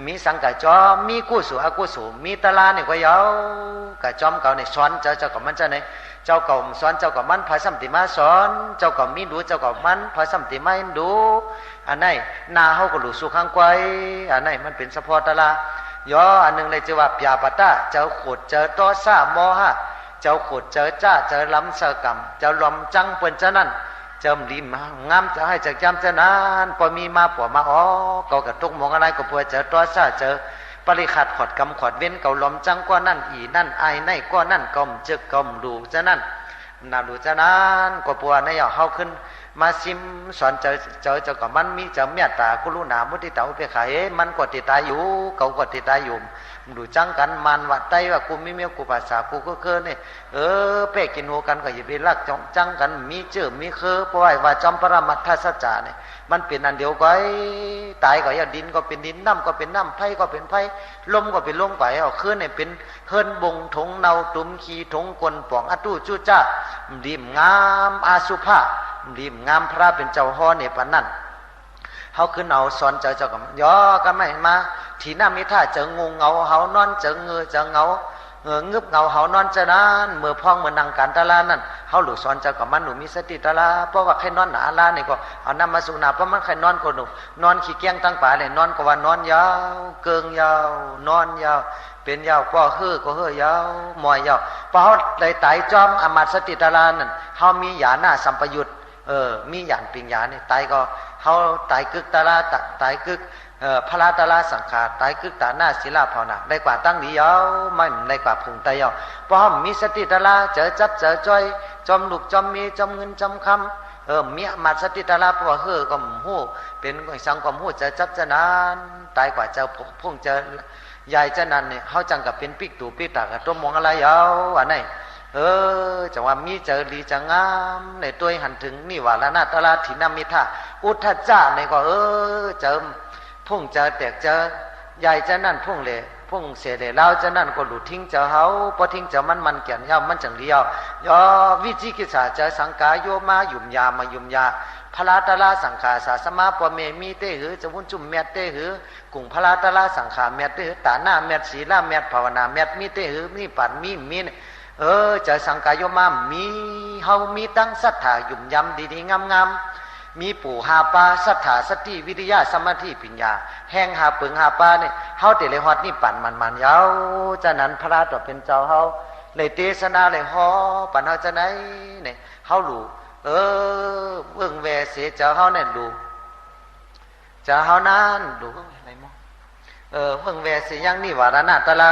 มีสังกัดจอมมีกู้สู่อากู้สู่มีตะลาเนี่ยก็ยาวกับจอมเก่าเนี่ยสอนเจ้ากับมันจะไหนเจ้าเก่าสอนเจ้ากับมันพระสัมติมาสอนเจ้ากับมีดูเจ้ากับมันพระสัมติมาดูอันไหนนาเฮาก็หลุดสู่ข้างไกวอันไหนมันเป็นสะพอตะลาย่ออันหนึ่งเลยจะว่าปยาปตาเจ้าขุดเจอต่อซ่าโมหะเจ้าขุดเจอจ้าเจอล้ำเสกรรมเจ้าลมจังเปิ้นจะนั่นเจ้าลีมางามจะให้จากจำจะนานพอมีมาปวมาก็กระตุกมองอะไรก็พอเจอต่อซ่าเจอปริขัดขอดกำขอดเว้นเก่าลมจังก็นั่นอีนั่นไอในก็นั่นกอมจึกกอมดูจะนั่นนาดูจะนั้นก็ปัวในเอาเฮาขึ้นมาซิมสอนเจอกับมันมีเจ้าเมตตากรุณามุทิตาอุเบกขามันก็ติดตายอยู่เขาก็ติดตายอยู่ดูจังกันมันว่าไตว่ากูมีเมียกูภาษากูก็เคยเนี่ยเป้กินหัวกันก็อย่าไปรักจังกันมีเจอมีเคยเพราะว่าจอมปรมัตถสัจจาเนี่ยมันเป็นอันเดียวกันตายก็อย่าดินก็เป็นดินน้ำก็เป็นน้ำไฟก็เป็นไฟลมก็เป็นลมไปเอาคืนเนี่ยเป็นเฮิรนบงถงเนาตุ่มขีถงกลป่องอตุจุจ้าดิมงามอาสุภาดิมงามพระเป็นเจ้าฮอเนี่ยปานนั่นเขาขึ้นเอาสอนเจ้ากับย่อก็ไม่มาทีน้ามีท่าเจองูเงาเขานอนเจอเงือเจอเงา งึบเงาเฮานอนจะนั้นเมื่อพ้องเมื่อนั่งการตะลานั่นเฮาหลุดสอนเจ้ากับมันหนูมีสติตะลาเพราะว่าใครนอนหนาลานี่ก็เอานำมาสู่หนาเพราะมันใครนอนก็หนูนอนขี้เกียงตั้งป่าเลยนอนก็ว่านอนยาวเกิงยาวนอนยาวเป็นยาวก็เฮือก็เฮือยาวมอยยาวเพราะเฮาได้ไต่จอมอมาตสติตะลานั่นเฮามีญาณสัมปยุตมีญาณปิญญานี่ไต่ก็เฮาไต่กึกตะลาไต่กึกพระตาลาสังขารตายกึกตาหน้าศิลาภาวนาได้กว่าตั้งดียาวมันได้กว่าพุงตายาวเพราะมีสติตาลาเจอจับเจอจ้อยจอมลูกจอมมีจอมเงินจอมคำมีมาสติตาลาเพราะว่าก็หู้เป็นสังความหู้เจอจับจะนานตายกว่าเจอพุ่งเจอใหญ่จะนั้นเนี่ยเขาจังกับเป็นปิกตูปิกตากตัวมองอะไรยาวอันไหนจังว่ามีเจอดีจังงามในตัวหันถึงนี่ว่าละนาตาลาถินามิธาอุทธัจจะในก็เจอพุ่งเจอแตกเจอใหญ่จะนั่นพุ่งเลยพุ่งเสียเลยเราจะนั่นก็หลุดทิ้งเจอเขาพอทิ้งเจอมันเกี่ยนยาวมันจังเดียวยอวิจิกิจฉาเจอสังกายโยมาหยุ่มยามาหยุ่มยาพระตาลาสังขาสาสมาปเมมีเตหือจะวุ่นจุ่มเม็ดเตหือกุ่งพระตาลาสังขาเม็ดเตหือตาหน้าเม็ดศีลาเม็ดภาวนาเม็ดมีเตหือมีปัดมีเจอสังกายโยมามีเฮามีตั้งศรัทธาหยุ่มยำดีๆงามมีปู่หาปาศรัทธาสติวิทยาสมาธิปัญญาแห่งหาปึงหาปาเนี่ยเฮาเตเลยฮอดนี่ปั่นมันยาวจะนั้นพระต่อเป็นเจ้าเฮาเลยเทศนาเลยฮอปั่นเฮาจะไหนเนี่ยเฮารู้เบิ่งแวเสียเจ้าเฮาเนี่ยรู้เจ้าเฮานั้นรู้อะไรมั้งเบิ่งแวเสียยังนี่วาระนาตะลา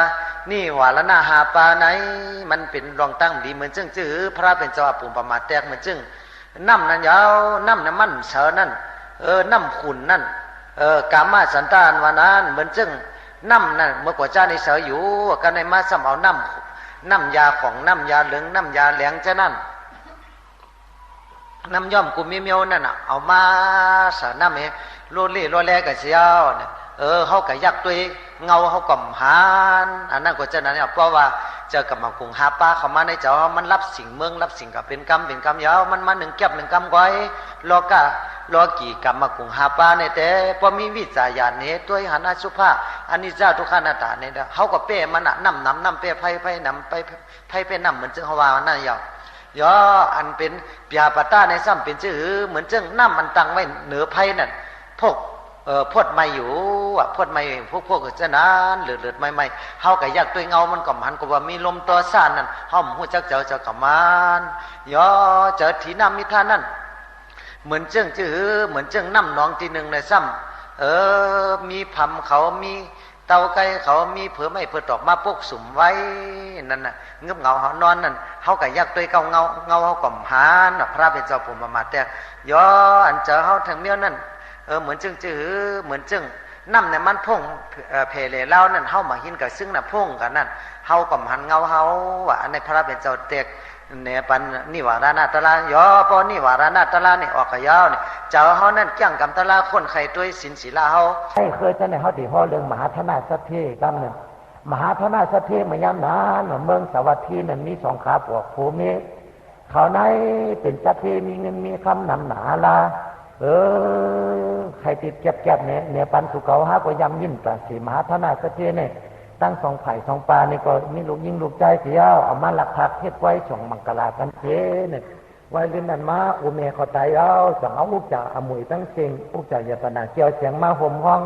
นี่วาระนาหาปาไหนมันเป็นรองตั้งดีเหมือนจึงจื้อพระเป็นเจ้าปุ่มประมาทแตกเหมือนจึงน้ำนั่นยาวน้ำมันเสอนั่นน้ำขุนนั่นกามาสันตานวานั้นเหมือนจึงน้ำนั่นเมื่อกว่าเจ้าในเสออยู่กันในมาซ้ำเอาน้ำยาของน้ำยาเหลืองน้ำยาแหลงจะนั่นน้ำย่อมกุมเมียวนั่นเอามาสาน้ำโลเล่โลแลกันเสียวเนี่ยเขาก็ยักตัวเงาเขาก่อมหานอันนั้นก็จะนั่นเนี่ยเพราะว่าเจอกับมากุงหาปลาเข้ามาในเจ้ามันรับสิ่งเมืองรับสิ่งกับเป็นกรรมยาวมันมาหนึ่งแก็บหนึ่งกรรมไว้รอกี่กรรมมากุงหาปลาในแต่พอมีวิจารณ์เนี่ยตัวหันอาสุภาอันนี้เจ้าทุกขานาตาเนี่ยเขาก็เป้มันน้ำเป้ไพ่นำไปน้ำเหมือนจึงฮวานั่นยาวยออันเป็นปียาปตาในซ้ำเป็นชื่อเหมือนจึงน้ำมันตั้งไว้เหนือไพ่นั่นพวกพดไม่อยู่พดไม่พวกจะนานเลือดไม่เฮาก็อยากตัวเงามันก็มันก็ว่ามีลมตัวซ่านนั่นเฮาหูจักเจ้ากับมันย่อเจอที่น้ำมิท่านั่นเหมือนเจ้งจื้อเหมือนเจ้งน้ำหนองทีหนึ่งในซ้ำมีพำเขามีเตาไก่เขามีเผือไม่เผือตอกมาปกสุ่มไว้นั่นน่ะเงือบเงาเฮานอนนั่นเฮาก็อยากตัวเงาเฮาก่อมหานพระเป็นเจ้าผมมาแต่ย่ออันเจอเฮาทางเมียวนั่นเหมือนจึงจื้อเหมือนจึงน้ำเนี่ยมันพุ่งเพลเล่านั่นเฮามาหินกับซึ่งน่ะพุ่งกันนั่นเฮากับหันเงาเฮาว่าในพระเป็นเจ้าเตกเนี่ยปันนิวารานาตลายอพอนิวารานาตลาเนี่ยออกกะยาวเนี่ยเจ้าเฮานั่นจ้างกำตลาคนไข่ด้วยศีลศีลาเฮาให้เคยจะในเฮาที่ฮอเรื่องมหาธนาสัทธิกำนึงมหาธนาสัทธิมายามนานเมืองสวัสดีนั่นมีสองขาปวกภูมิเขาในเป็นสัทธิมีเงินมีคำนำหนาลาใครติดแก็บเนี่ยปันสุเขาหาก็ยำยิ่งปราสีมหาธนาสัทธิเนี่ยตั้งสองไผ่สองปลานี่ก็มีลูกยิงลูกใจเสียวเอามาหลักทักเทศไว้ส่งมังกรลากันเทเนี่ยไว้ลื่นนั่นมาอุเมเขาตายเอาสั่งเอาอุกจ่าอมุยตั้งเสียงอุกจ่ายตนาเกี่ยวเสียงมาห่มห้อง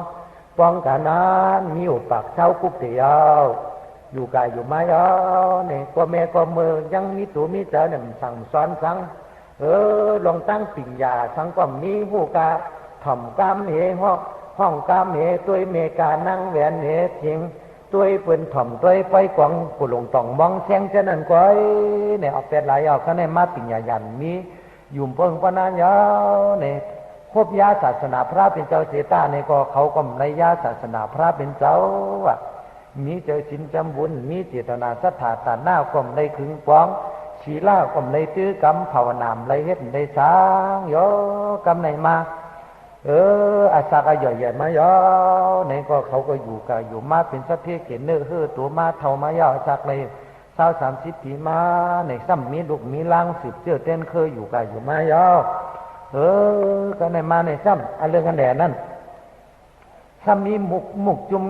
ป้องกันนั้นมีอุปากเช่ากุกเตียวอยู่กายอยู่ไม้เอาเนี่ยก็แม่ก็มือยังมีตัวมีเจ้าเนี่ยสั่งสอนสั่งลองตั้งปิ่งยาสังก็มีผู้กาถ่อมกามเหห้องกามเหตัวเมกานั่งแหวนเหเสียงตัวเปิ้นถ่อมตัวไปกวางผู้ลงต่องมองแสงเช่นนั้นก้อยเนี่ยเอาเป็ดหลายเอาข้างในมาปิ่งยายันมียุ่มเพิ่งปนานยาวเนี่ยคบยาศาสนาพระเป็นเจ้าเสตาเนี่ยก็เขาก็ในยาศาสนาพระเป็นเจ้ามีเจอชินจำบุญมีเจตนาศรัทธาตาหน้าก็ในขึงป้องชีลาก็ในตื้อกรรมภาวนามไรเฮ็ดในสร้างโยกรรมไหนมาอาสากย่อยๆมาย่อเนี่ยก็เขาก็อยู่มาเป็นสัตว์เพี้ยเขียนเนื้อตัวมาเท่ามาย่อจากเลย20-30 ปีมาเนี่ยซ้ำมีลูกมีล่างสืบเจื้อเต้นเคยอยู่มาย่อก็ในมาในซ้ำอันเรื่องกันแดดนั่น ถ้ามีหมุกจุ่ม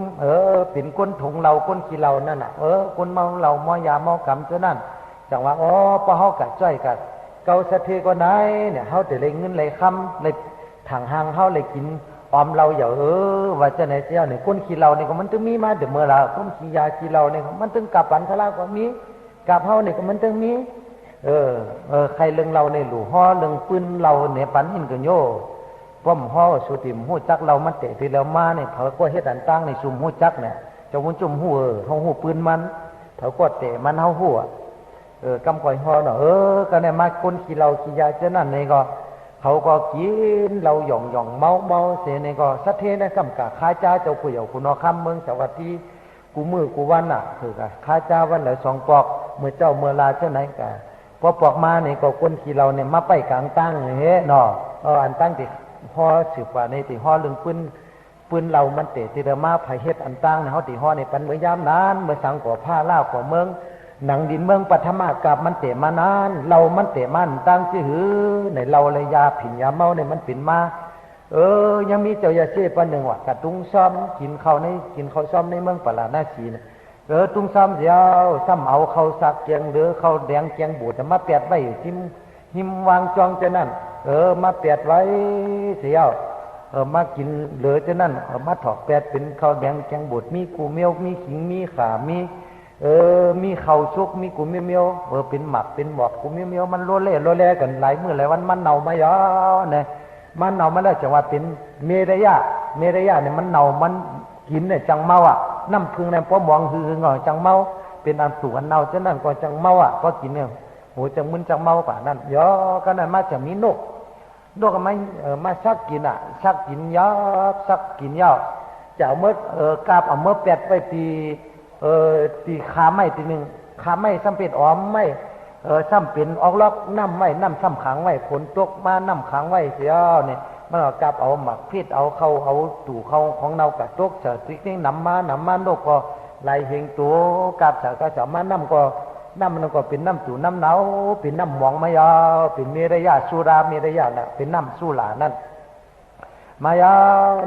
เป็นก้นถุงเราก้นขี้เรานั่นน่ะก้นเมาเราเมายาเมากำเท่านั้นจังว่าพอเฮากัดจ้อยกัดเกาสะเทก็ไหนเนี่ยเฮาแต่เลยเงินเลยคำเลยถังหางเฮาเลยกินออมเราอย่าว่าจะไหนเจ้าเนี่ยก้นขี้เราเนี่ยก็มันต้องมีมาเดี๋ยวเมื่อเราก้นขี้ยาขี้เราเนี่ยมันต้องกลับปันทะลาก็มีกลับเฮาเนี่ยก็มันต้องมีใครเรื่องเราในหลู่ห่อเรื่องปืนเราเนี่ยปันหินกันโยป้อมห่อสุติมหูจักเรามันเตะที่เรามาเนี่ยเขาก็เฮ็ดอันตั้งในซุ่มหูจักเนี่ยเจ้ามุนจุ่มหูเฮาหูปืนมันเขาก็เตะมันเฮาหัวกำก่อยห่อเนาะก็เนี่ยมาคนขี้เราขี้ยาเจ้านั่นเนี่ยก็เขาก็กินเราหย่องเมาเสียเนี่ยก็สัทเทนะกำกะข้าจ้าเจ้าคุยเอาคุณนอคำเมืองสวัสดีกูมือกูวันน่ะคือกะข้าจ้าวันละ2 ปอกเมื่อเจ้าเมื่อลาเจ้าไหนกะพอปอกมาเนี่ยก็คนขี้เราเนี่ยมาไปกลางตั้งเฮ้เนาะอันตั้งที่ห่อสืบว่าในที่ห่อเรื่องปืนเรามันเตะที่เดมาไผเฮ็ดอันตั้งเนี่ยเขาที่ห่อในปันเมื่อยามนานเมื่อสังก่อผ้าล่าก่อเมืองหนังดินเมืองปัทมากาบมันเตะมานานเรามันเตะมันตั้งชื่อหือในเราเลยยาผินยาเมาเนี่ยมันเป็นมายังมีเจ้ายาเช่ปนหนึ่งว่ากระตุ้งซ้อมกินข้าวซ้อมในเมืองปลาหน้าชีเนี่ยตุ้งซ้ำยาวซ้ำเอาเข้าสักเกียงหรือเข้าแดงเกียงบูดมาเปียดไว้ทิมหิมวางจองจะนั่นมาเปียดไว้เสียวมากินเหลือจะนั่นมาถอกแปดเป็นข้าวแดงเกียงบูดมีกูเมียวมีขิงมีขามีข้าวชุกมีกูเมียวเป็นหมักเป็นหมอกกูเมียวมันโลเล่กันหลายมื้อหลายวันมันเน่ามายาวเนี่ยมันเน่ามาแล้วจังว่าเป็นเมรยะเนี่ยมันเน่ามันกินเนี่ยจังเมาอ่ะน้ำพึ่งเนี่ยพอมองหือหน่อยจังเมาเป็นอันสูงอันเน่าฉะนั้นก็จังเมาอ่ะก็กินเนี่ยโหจังมึนจังเมากว่านั้นย่อก็นั่นมาจะมีนกก็ไม่มาชักกินอ่ะชักกินยาชักกินยาจะเอาเมื่อกาบเอาเมื่อแปดไปตีขาไม้ตีหนึ่งขาไม้ซ้ำเป็นอ้อมไม้ซ้ำเป็นออกล็อกน้ำไว้น้ำซ้ำขังไว้ฝนตกมาน้ำขังไว้เสียเนี่ยมันเอากาบเอาหมักพิษเอาเข้าเอาตู่เข้าของเรากระตกเฉดติ๊กนี่น้ำมาโลกก็ไหลเฮงตัวกาบเฉดก็เฉดมาน้ำก็น้ำมันก็เป็นน้ำตู่น้ำเนาเป็นน้ำหมองมายาเป็นเมรยาสุราเมรยาน่ะเป็นน้ำสุรานั่นมายา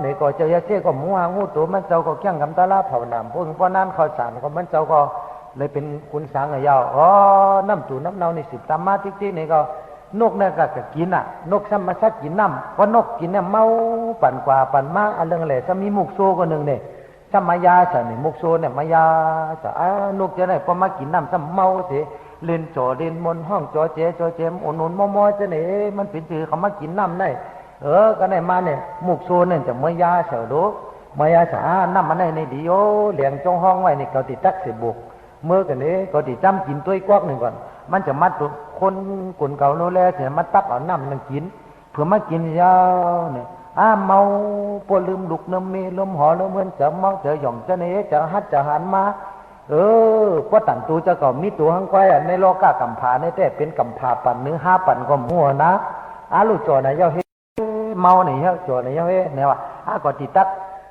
เนี่ยก็เจ้าเช่ก็หมูหางหูตัวมันเจ้าก็แข่งกำตาลาเผาหนามพุ่งเพราะนั้นข้าวสารก็มันเจ้าก็เลยเป็นคุณสางยาวน้ำตู่น้ำเนาใน10 ตามมาติ๊กนี่ก็นกเนี่ยก็กินอ่ะนกซ้ำมาซักกินน้ำเพราะนกกินเนี่ยเมาปั่นกว่าปั่นมากอะไรอะไรถ้ามีมุกโซก็หนึ่งเนี่ยถ้ามายาจะเนี่ยมุกโซเนี่ยมายาจะนกจะได้พอมากินน้ำซ้ำเมาเสียเล่นจ่อเล่นมนห้องจ่อเจมอนนมอจะเนี่ยมันเป็นถือเขามากินน้ำได้ก็ได้มาเนี่ยมุกโซเนี่ยจะมายาเสียดูมายาจะน้ำมันในดีโอเหลียงจงห้องไว้เนี่ยเขาติดตักเสียบุกเมื่อกันนี้ก็ติดจำกินตัวกวักหนึ่งก่อนมันจะมัดคนกลุ่นเก่าโนแลเสียมัดตักเอาน้ำมันกินเพื่อมากินยาวเนี่ยเมาปวดลืมลุกน้ำมีลมหอลมเงินจะเมาจะหย่องจะเนจะฮัดจะหันมาเพราะต่างตัวจะก็มีตัวหังก้อยในโลกากำผาในแต่เป็นกำผาปั่นเนื้อ5 ปั่นก็มัวนะลูกจ่อไหนเย้าเฮเมาไหนเย้าจ่อไหนเย้าเฮเนี่ยว่าก็ติดตัก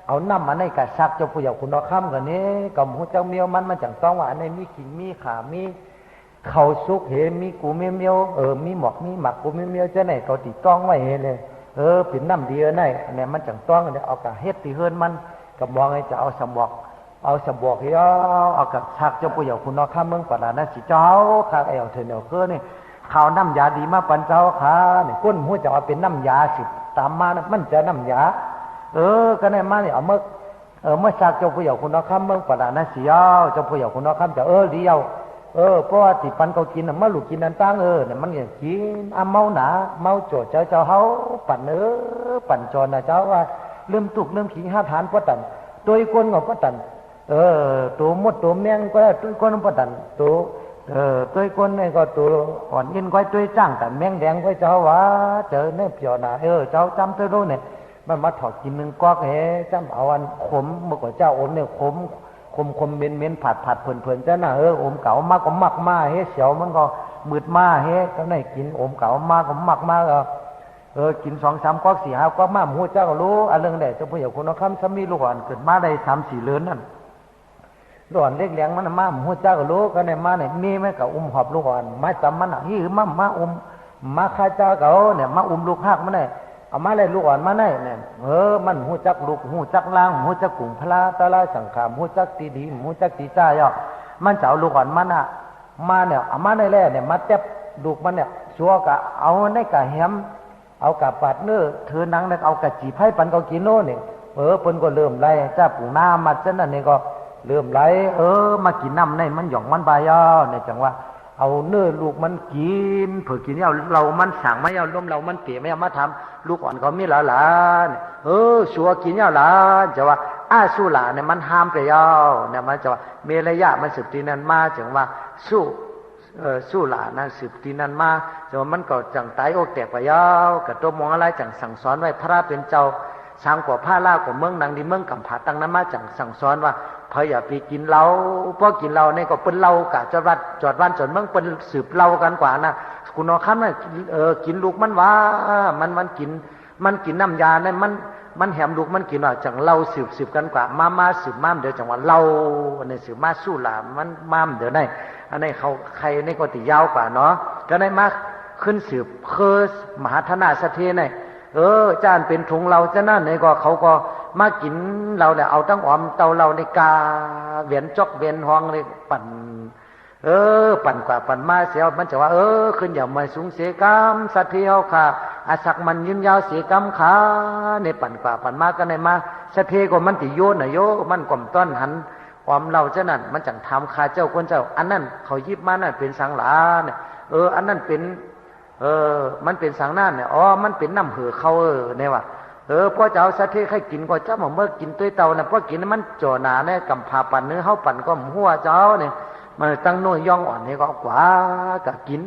เอาน้ำมันในกระซักเจ้าผู้ใหญ่คุณน้อค่ำกันนี้กับหูเจ้าเมียวมันจังต้องว่าในมีขิงมีขามีเขาซุกเห็นมีกูเมียวมีหมอกมีหมักกูเมียวจะไหนเขาติดต้องไว้เห็นเลยเป็นน้ำดีไหนเนี่ยมันจังต้องเนี่ยเอากระเฮ็ดตีเฮิรนมันกับมองไอ้จะเอาสมบอกเฮียเอากระซักเจ้าผู้ใหญ่คุณน้อค่ำเมืองปราณสิเจ้าข้าเอวเธอเนี่ยคือเนี่ยข่าวน้ำยาดีมาปันเจ้าขาเนี่ยก้นหูจะเอาเป็นน้ำยาสิตามมามันจะน้ำยาก็เนี่ยมาเนี่ยเอาเมื่อซักเจ้าผู้ใหญ่คุณน้อค่ำเมืองปราณสิเจ้าผู้ใหญ่คุณน้อค่ำจะเดียวเพราะว่าติปันเขากินเมื่อลูกกินนั่นตั้งเนี่ยมันอย่างกินเมาหนาเมาโจเจ้าเฮาปั่นปั่นจรนะเจ้าว่าลืมตุกลืมขิง5 ฐานพ่อตันตัวอีกคนก็พ่อตันตัวมดตัวแมงก็ตัวคนพ่อตันตัวอีกคนเนี่ยก็ตัวอ่อนยินก็ตัวจ้างแต่แมงแดงก็เจ้าว่าเจอเนี่ยเปียวหนาเจ้าจำเธอรู้เนี่ยมันมาถอดกิน1 ก๊อกจำเอาอันขมเมื่อก่อนเจ้าอมเนี่ยขมเม้นผัดเผื่นจ้าน่ะอมเก่ามากก็มักมาเสียวมันก็มืดมาก็ได้กินอมเก่ามากก็มักมากิน2-3 ก๊อก4 5 ก๊อกมาหมูเจ้าก็รู้เรื่องใดเจ้าผู้ใหญ่คนน้อค่ำสามีลูกอ่อนเกิดมาได้3-4 เดือนนั่นลูกอ่อนเล็กแหลงมันมาหมูเจ้าก็รู้ก็ได้มาเนี่ยมีไหมกับหอบลูกอ่อนมาจำมันอ่ะที่มาข้าเจ้าเขาเนี่ยมาลูกหักมันเนี่ย เอามาเลยลูกอ่อนมาได้เนี่ยมันหูจักลูกหูจักล่างหูจักกลุ่มพลาตะลาสังขามหูจักตีดีหูจักตีจ้าย่อมันจะเอาลูกอ่อนมันอ่ะมาเนี่ยเอามาได้แล้วเนี่ยมาเต็บลูกมันเนี่ยชัวกะเอาในกะแฮมเอากะปัดเนื้อเธอนังเนี่ยเอากะจีไผ่ปันก็กินโน่เนี่ยเพิ่นก็เริ่มไล่จ้าปูน้ามาจังนั้นนี่ก็เริ่มไล่มากินน้ำในมันหย่องมันบายาเนี่ยจังว่าเอาเนื้อลูกมันกินเผื่อกินเนี่ยเรามันสั่งไม่เอาล้มเรามันเปียไม่เอามาทำลูกอ่อนเขามีหลานชัวกินเนี่ยหลานจะว่าสู้หลานเนี่ยมันห้ามไปยาวเนี่ยมันจะว่าเมรยะมันสืบตีนั้นมาจังว่าสู้หลานนะสืบตีนั้นมาแต่ว่ามันก็จังตายอกแตกไปยาวกับตัวมองอะไรจังสั่งสอนไว้พระเป็นเจ้าช้างกว่าผ้าล่ากว่าเมืองดังดีเมืองกำผาตั้งนั้นมาจังสั่งสอนว่าพออย่าไปกินเหล้าเพราะกินเหล้าเนี่ยก็เป็นเหล้ากะจอดวันจนเมืองเป็นสืบเหล้ากันกว่านะคุณนอคันว่ากินลูกมันว่ามันกินน้ำยาเนี่ยมันแหมลูกมันกินว่าจังเหล้าสืบกันกว่ามาสืบม้ามเดี๋ยวจังว่าเหล้าเนี่ยสืบมาสู้หลานมันม้ามเดี๋ยวได้อันนี้เขาใครนี่ก็ติยาวกว่าเนาะก็ได้มาขึ้นสืบเคยมหาธนาสเทเนี่ยจานเป็นถุงเราจะนั่นเนี่ยก็เขาก็มากินเราเนี่ยเอาตั้งออมเตาเราในกาเวียนจอกเวียนห้องเลยปั่นปั่นกว่าปั่นมาเสียวมันจะว่าขึ้นอย่ามาสูงเสียกรรมสัตว์เที่ยวค่ะอาศักมันยืนยาวเสียกรรมขาในปั่นกว่าปั่นมาก็ในมาสัตว์เทก็มันติโยนน่ะโยมันก่อมต้อนหันออมเราจะนั่นมันจังทำคาเจ้าคนเจ้าอันนั้นเขายิบมานั่นเป็นสังหลาเนี่ยอันนั้นเป็นมันเป็นสังนั่นเนี่ยมันเป็นน้ำเหือเขาเนี่ยว่ะพ่อเจ้าสัตว์ที่ใครกินก็เจ้าเมื่อกินตัวเตาเนี่ยพ่อกินมันจ่อหนาเนี่ยกำพาปั่นเนื้อเขาปั่นก็หัวเจ้าเนี่ยมันตั้งโน่ยย่องอ่อนนี่ก็กว่ากะกิน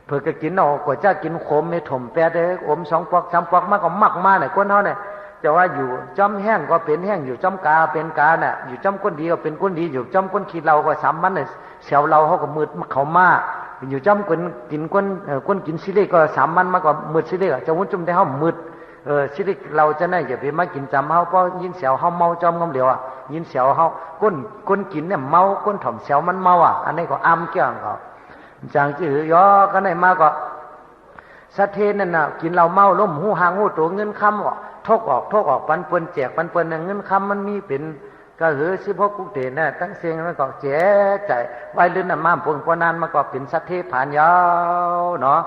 เพื่อก็กินเอากว่าเจ้ากินขมไม่ถมแปดเลยอม2 ปอก 3 ปอกมากก็มักมาเนี่ยคนเขาเนี่ยจะว่าอยู่จำแห้งก็เป็นแห้งอยู่จำกาเป็นกาเนี่ยอยู่จำก้นดีก็เป็นก้นดีอยู่จำก้นขี้เราก็ซ้ำมันเนี่ยเสียวเราเขาก็มืดเขามาอยู่จำก้นกินก้นกินซิลิก็3 มันมากกว่ามืดซิลิจะวุ่นจุ่มได้เขามืดซิลิเราจะได้อย่าไปมากินจำเขาเพราะยินเสียวเขาเมาจอมงมเหลียวยินเสียวเขาก้นกินเนี่ยเมาก้นถ่อมเสียวมันเมาอันนี้ก็อ้ำเกี่ยงเขาจางจื้อยอก็ได้มาก็สัตเทนนั่นน่ะกินเราเมาล้มหูหางหูตัวเงินคำทกออกปันเปิ้นแจกปันเปิ้นเงินคำมันมีเป็นก็16 กุเตน่ะตั้งเสียงมันก็แจกใจไว้ลื่นน่ะมาปงปนานมาก็เป็นสัตเทผ่านยาวเนาะ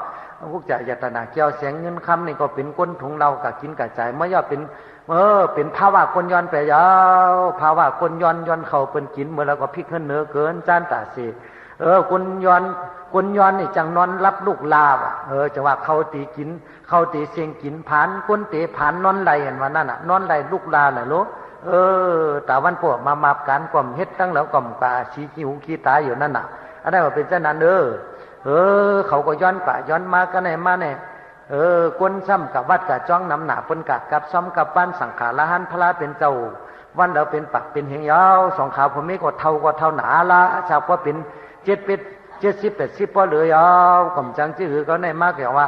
พวกจะยตนาเกี่ยวเสียงเงินคำนี่ก็เป็นก้นถุงเรากะกินกะใจเมื่อย่อเป็นภาวะคนย้อนไปยาวภาวะคนย้อนเขาเป็นกินเมื่อแล้วก็พลิกขึ้นเหนือเกินจานตาสีคนย้อนนี่จังนอนรับลูกลาว่ะจะว่าเขาตีกินเขาตีเสียงกินผ่านคนเตะผ่านนอนไหลเห็นว่านั่นน่ะนอนไหลลูกลาน่ะลูกแต่วันพวกมาการกล่อมเฮ็ดตั้งแล้วกล่อมกาชี้ขี้หูขี้ตาอยู่นั่นน่ะอันนั้นว่าเป็นเจ้านั้นเขาก็ย้อนป่าย้อนมาก็ไหนมาเนี่ยก้นซ้ำกับวัดกับจ้องน้ำหนาปนกะกับซ้ำกับปั้นสังขารละหันพระเป็นเจ้าวันเราเป็นปักเป็นเหงยาวสองขาวผมไม่ก็เท่าหนาละชาวก็เป็น70 80พอเหลือยาวกำจังจื้อก็ในมากอย่างว่า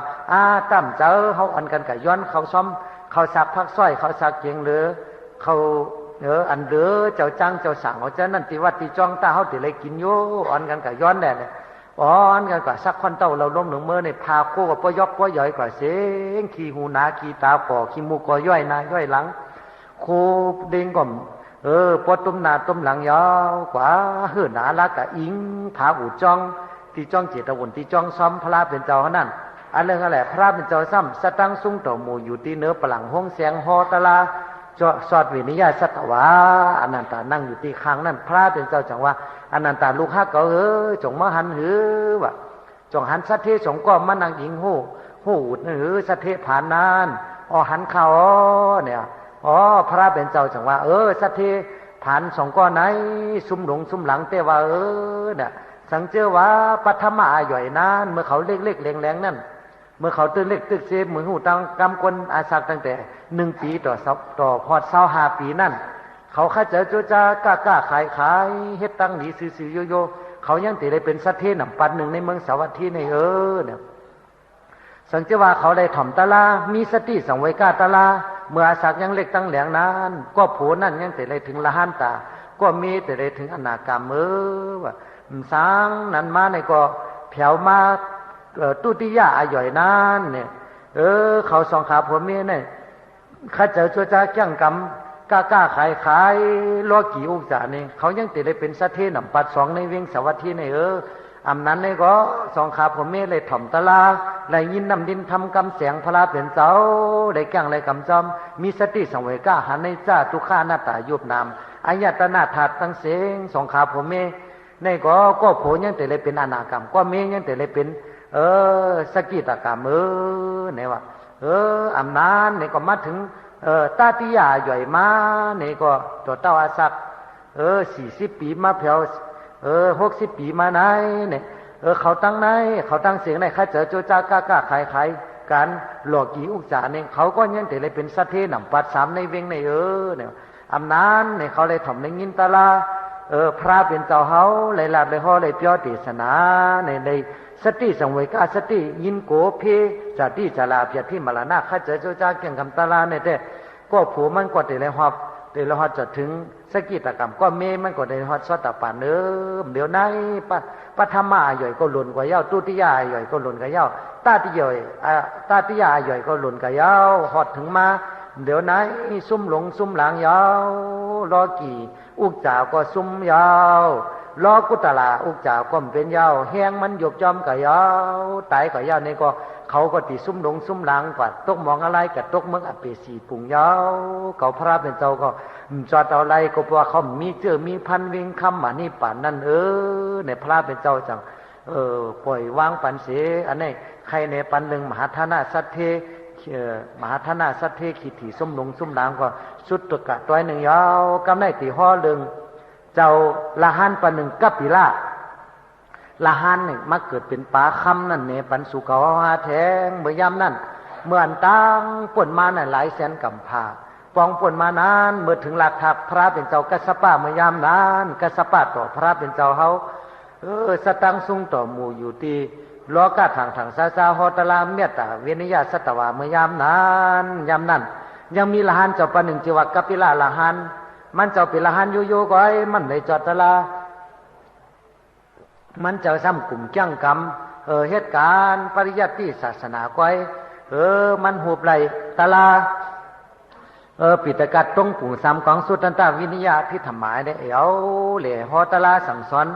ตั้มเจ้าเขาอันกันกับย้อนเขาซ้อมเขาสักพักสร้อยเขาสักเกียงหรือเขาอันเหลือเจ้าจังเจ้าสั่งเขาจะนั่นติวัดติจ้องตาเขาติเลยกินโยอันกันกับย้อนแน่เนี่ยอันกันกับสักคนเต้าเราล้มหนึ่งเมื่อในพาโคกับป้อยกป้อย่อยกว่าเสียงขี้หูหนาขี้ตาป่อขี้มูกก็ย่อยหน้าย่อยหลังโคเด้งก่อมพอต้มหน้าต้มหลังยาวกว่าหนาละกะอิงผาอู่จ้องที่จ้องเจตวุ่นที่จ้องซ้อมพระเป็นเจ้านั่นอันเรื่องอะไรพระเป็นเจ้าซ้ำสตังซุ้งต่อหมู่อยู่ที่เนื้อปลังห้องเสียงฮอตะลาสอดวินิยาสัตวาอนันตานั่งอยู่ที่ข้างนั่นพระเป็นเจ้าจังว่าอนันตาลูกฮักก็จงมาหันวะจงหันสัตเทสงก็มานั่งอิงหูอุดสัตเทผ่านนานหันเข่าเนี่ยพระเป็นเจ้าจังว่าสัตเทผ่านสองก้อนไหนซุ่มหลงซุ่มหลังเตว่าเนี่ยสังเจอว่าปัทมาหย่อยนานเมื่อเขาเล็กๆแรงๆนั่นเมื่อเขาตื่นเล็กตึกเซฟมือหูตังกำกลอาศักตั้งแต่1 ปีต่อพอด25 ปีนั่นเขาข้าเจอโจจากล้าขายเฮ็ดตั้งหนีซื้อโยเขายังติได้เป็นสัตเทหนำปันหนึ่งในเมืองสาวัตถีในเนี่ยสังเจว่าเขาได้ถ่อมตะลามีสติสังเวกาตะลาเมื่ออาศักยังเล็กตั้งแหลงนั้นก็โผนั่นยังติได้ถึงละหันตาก็มีแต่ได้ถึงอนากรรมว่าสางนั้นมาในก็แผ่วมาตุติยะอาย่อยนั้นเนี่ย เขาสองขาผัวเมียเนี่ยข้าเจอชัวจ้าแก่งกำกล้าขายล้อกี่อุกจานี่เขายังติดได้เป็นสัตเทหนำปัดสองในเวียงสวัสดีในอำนั้นนี่ก็สองขาผัวเมียเลยถ่อมตะลาไหลยินนำดินทำกำเสียงพระเปลี่ยนเจ้าได้แก่งไรกำจอมมีสติสังเวกล้าหันในจ้าทุกข้าหน้าตายุบนามอายตนาถาดตั้งเสียงสองขาผัวเมียในก็โผยังติดเลยเป็นอนากรรมก็เมียยังติดเลยเป็นสกิตกรรมเนี่ยว่าอำนั้นเนี่ยก็มาถึงตาติยาใหญ่มาเนี่ยก็ตัวเต้าอาศัก40 ปีมาเผา60 ปีมาไหนเนี่ยเขาตั้งไหนเขาตั้งเสียงไหนข้าเจอโจจากล้าขายการหลอกกี่อุกจาเนี่ยเขาก็ยังแต่เลยเป็นสัตเทหนำปัดสามในเวงในเนี่ยอำนั้นเนี่ยเขาเลยถ่อมในยินตาลาพระเป็นเจ้าเฮาเลยลาดเลยห่อเลยเปียวเทศนาในสติสังเวกาสติยินโกเพสติจาราเพียที่มรณะข้าเจอโจจาเกี่ยงคำตาลาเนี่ยแต่ก็ผัวมันก็แต่เลยหอบจะถึงสกิตกรรมก็เมมันก็ได้ฮอดสตปานเดี๋ยวไหนปัทมาย่อยก็หล่นกว่าเย้าตุติยาย่อยก็หล่นกว่าเย้าตาติยาย่อยก็หล่นกว่าเย้าฮอดถึงมาเดี๋ยวไหนซุ่มหลงซุ่มหลังยาวรอกี่อุกจ่าก็ซุ่มยาวรอกุตลาอุกจ่าก็เป็นยาวแห้งมันหยบจอมก็ยาวตายก็ยาวนี่ก็เขาก็ติซุ่มหลงซุ่มหลังกว่าตกมองอะไรกับตกเมืองอเปสีปุ่งยาวเขาพระเป็นเจ้าก็จอดเอาไรก็เพราะว่าเขามีพันเวงคำมานี่ป่านนั่นในพระเป็นเจ้าจังปล่อยวางปันเสอันนี้ใครในปันหนึ่งมหาธนาสัตเทมหาธนาสัตเทขีถี่ซุ่มหลงซุ่มหลังก็สุดตะกะตัวหนึ่งยาวกำได้ตีห่อเลึงเจ้าละหันปันหนึ่งกัปปิละละหันหนึ่งมาเกิดเป็นปลาคำนั่นเนี่ยปันสุกาวาแทงเมื่อยามนั่นเมื่ออันตั้งป่นมาน่ะหลายแสนกำพาปองป่นมานานเมื่อถึงหลักทักพระเป็นเจ้ากัสปะเมื่อยามนานกัสปะต่อพระเป็นเจ้าเฮาสตังสุงต่อหมู่อยู่ที่ล้อกะถังซาฮอตลาเมตตาเวนิยาสัตวาเมื่อยามนานยามนั้นยังมีละหันเจ้าปะหนึ่งจิวะกัปปิละละหันมันเจ้าเป็นละหันโยก็ไอ้มันในจอดตลามันเจ้าซ้ำกลุ่มเจ้งกรรมเหตุการณ์ปริยัติศาสนาก้อยมันหูบไหลตลาปิตกัดตรงปุ่งสามของสุตตันตาวินิยาที่ทำหมายได้เหล่ฮอตลาสั่งสอน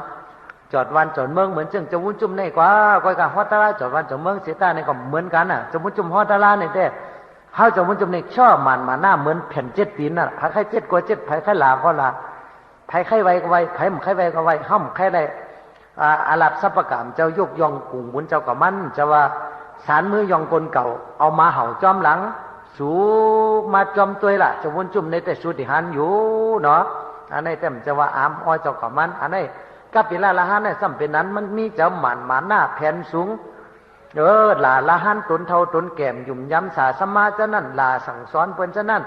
จอดวันจอดเมืองเหมือนจึงจะวุ่นจุ่มในกว่าก้อยกับฮอตลาจอดวันจอดเมืองเสียตาในก็เหมือนกันน่ะจะวุ่นจุ่มฮอตลาในแต่เฮาจะวุ่นจุ่มในชอบมันมาหน้าเหมือนแผ่น7 ปีน่ะไผไข่7 กว่า7ไผไข่ลาก็ลาไผไข่ไวก็ไวไผมไข่ไวก็ไวห้อมไข่ได้อาลับสัพพกรรมเจ้ายกยองกุ่งบุญเจ้ากับมันจะว่าสารมือยองกลเก่าเอามาเห่าจอมหลังสูมาจอมตัวละจะวนจุ่มในแต่สุติหันอยู่เนาะอันนี้แต่จะว่าอามอ้อยเจ้ากับมันอันนี้กัปปิละหันเนี่ยสัมเป็นนั้นมันมีเจ้าหมันหน้าแผ่นสูงหลาละหันตนเท่าตนแก่มยุ่มย้ำสาสมาจะนั่นลาสั่งสอนเพิ่นจะนั่น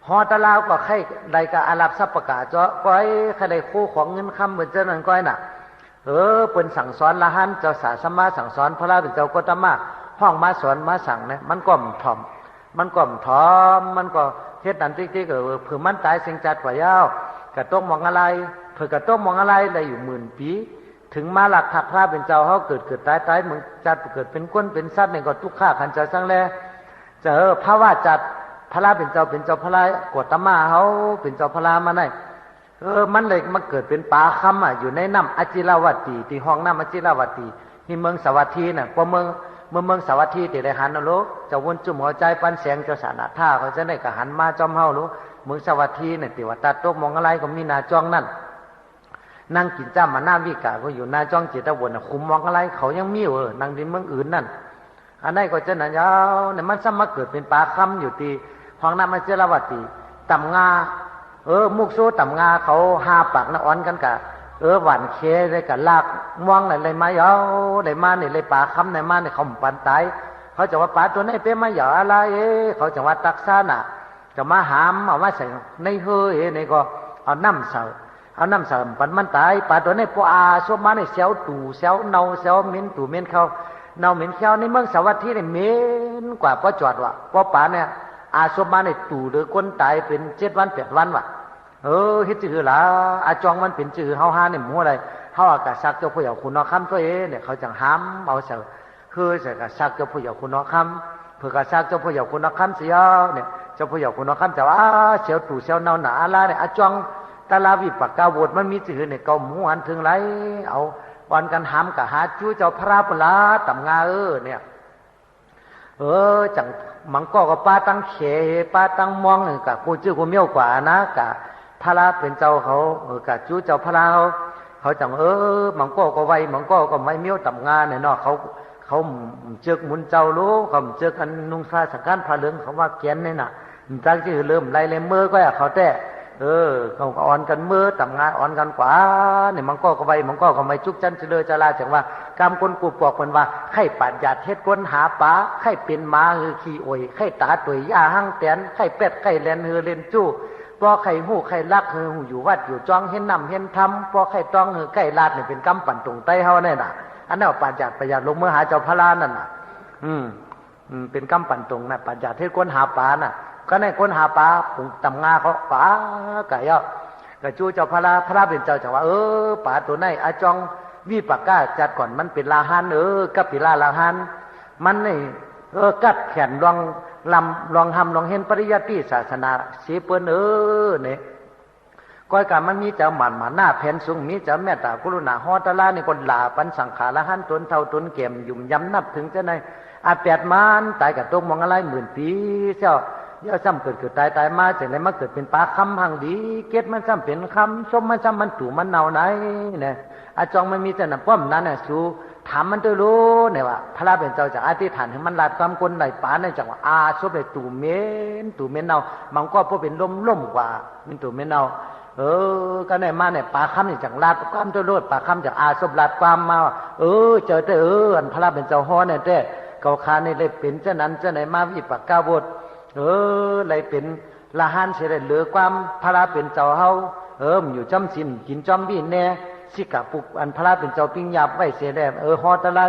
ฮอตะลาวก็ใครใดกับอาลับสัพพกะเจ้าก้อยใครใดคู่ของเงินคำเหมือนเจ้านั่นก้อยน่ะเพิ่นสั่งสอนละหันเจ้าสาสมาสั่งสอนพระราเป็นเจ้าโกตมะห้องมาสอนมาสั่งเนี่ยมันก็ถ่อมมันก็เฮ็ดนั้นติ๊กๆเผื่อมันตายเสียงจัดกว่ายาวกระต้องมองอะไรเผื่อกระต้องมองอะไรได้อยู่10,000 ปีถึงมาหลักทักพระเป็นเจ้าเขาเกิดตายเหมือนจัดเกิดเป็นก้นเป็นสัตว์เนี่ยก็ทุกข้าขันจะสร้างแลจะพระว่าจัดพระเป็นเจ้าพระกวดตมาเขาเป็นเจ้าพระมาได้มันเลยมาเกิดเป็นป่าคำอยู่ในน้ำอจิรวัตตีที่ห้องน้ำอจิรวัตตีที่เมืองสวัสดีน่ะพอเมืองสวัสดีที่ได้หันนะลูกจะวนจุ่มหัวใจปันแสงเจ้าสานาท่าเขาจะได้กระหันมาจอมเฮาลูกเมืองสวัสดีเนี่ยติวัตตกมองอะไรก็มีนาจ้องนั่นนั่งกินจ้ามาหน้าวิกาก็อยู่นาจ้องจิตวนคุมมองอะไรเขายังมีนั่งดินเมืองอื่นนั่นอันนั้นก็จะนั่นยาวเนี่ยมันซ้ำมาเกิดเป็นป่าคำอยู่ที่ห้องน้ำอจิรวัตตีต่ำงามุกโซต่ำงาเขา5 ปากนะอ่อนกันกะหวานเคได้กะลากม่วงอะไรมาเยาได้มาเนี่ยเลยป่าคำในมาเนี่ยเขาปันตายเขาจะว่าป่าตัวนี้เป็นมาเยาอะไรเขาจะว่าตักซาน่ะจะมาหามเอามาใส่ในเฮ้ยในก็เอาน้ำเสาปันมันตายป่าตัวนี้พอสวมาในเซลตู่เซลเนาเซลเหม็นตู่เหม็นเขาเนาเหม็นเขาในเมืองสวัสดีเนี่ยเหม็นกว่าพอจอดว่ะพอป่าเนี่ยสวมาในตู่หรือคนตายเป็น7 วัน 8 วันว่ะเฮ็ดจือล่ะจองมันเป็นจือเฮาหาเนี่ยหมู่อะไรเฮาอากาศซักเจ้าผู้ใหญ่คุณเอาคำตัวเนี่ยเขาจังหามเอาเสา คือจะกระซักเจ้าผู้ใหญ่คุณน้องคำเพื่อกระซักเจ้าผู้ใหญ่คุณน้องคำเสียเนี่ยเจ้าผู้ใหญ่คุณน้องคำจะว่าเสียวตู่เสียวเนาหนาละเนี่ยอาจองตาลาวิปากกาโวดมันมีจื่อเนี่ยเกาหมูอันถึงไรเอาวันกันหามกะหาจู้เจ้าพระปลาตำงาเนี่ยจังมังก็กับป้าตั้งเขป้าตั้งมองกะกูจื้อกูเมี่ยวกว่านะกะพระเป็นเจ้าเขากะจู้เจ้าพระเขาจังมังก็ไวมังก็ไม่เมี่ยวตำงาเนี่ยเนาะเขาเจือกหมุนเจ้ารู้เขาเจือกอันนุ่งผ้าสังการผ้าเหลืองเขาว่าเกียนเนี่ยน่ะจากที่เริ่มไล่เลยมือก็เขาแต่เขาอ่อนกันมือตำงานอ่อนกันกว่าเนี่ยมันก็ไวมันก็ไม่จุกจันเจริญจราจังว่ากำคนกูปอกมันว่าไข่ปัดหยาดเฮ็ดก้นหาปลาไข่เป็นม้าคือขี้โอยไข่ตาตุยยาหั่งแตนไข่เป็ดไข่แลนเฮือเลนจู้พอไข่หูไข่ลักเฮือหูอยู่วัดอยู่จ้องเห็นนำเห็นทำพอไข่ต้องเฮือไข่ลาดเนี่ยเป็นกำปั่นตรงไตเฮาเนี่ยน่ะอันนั้นปัดหยาดประหยัดลงมือหาเจ้าพระลานั่นน่ะเป็นกำปั่นตรงน่ะปัดหยาดเฮ็ดก้นหาปลาน่ะก็ในคนหาปลาปุ่งตำงาเขาปลาไก่ย่อกระจูเจ้าพระเป็นเจ้าจังว่าปลาตัวไหนอาจองวิปากกาจัดก่อนมันเป็นลาหันกับปีลาหันมันนี่กัดแขนลองทำลองเห็นปริยัติศาสนาเสียเปิ้นเนี่ยก้อยการมันมีเจ้าหมันหน้าแผ่นสูงมีเจ้าแม่ตากรุณาฮอตลานี่คนลาปันสังขารละหันตนเท่าตนเก็มยุ่มย้ำนับถึงเจ้าในอาแปดมันตายกับตกมองอะไรหมื่นปีเจ้าเดี๋ยวซ้ำเกิดตายมาจากไหนมาเกิดเป็นปลาคำหังดีเกตมันซ้ำเป็นคำส้มมันซ้ำมันตู่มันเนาไหนเนี่ยอาจองมันมีแต่หน้าป้อมนั้นน่ะสู้ถามมันตัวรู้เนี่ยว่าพระเป็นเจ้าจากอธิษฐานให้มันลาดความคนไหนป่าในจังว่าซบเลยตู่เม้นเนามันก็เพราะเป็นล่มกว่ามันตู่เม้นเนาก็ในมาเนี่ยปลาคำนี่จากลาดความตัวรู้ปลาคำจากซบลาดความมาเจอแต่อันพระเป็นเจ้าฮ้อเนี่ยแต่เกาคานี่เลยเป็นเจ้านั้นเจ้าไหนมาวิปากกาบดเลยเป็นละหันเสียเลยเหลือความพระเป็นเจ้าเฮามันอยู่จำสินกินจอมบินแน่สิกะปุกอันพระเป็นเจ้าปิ้งยับไว้เสียแล้วฮอตละ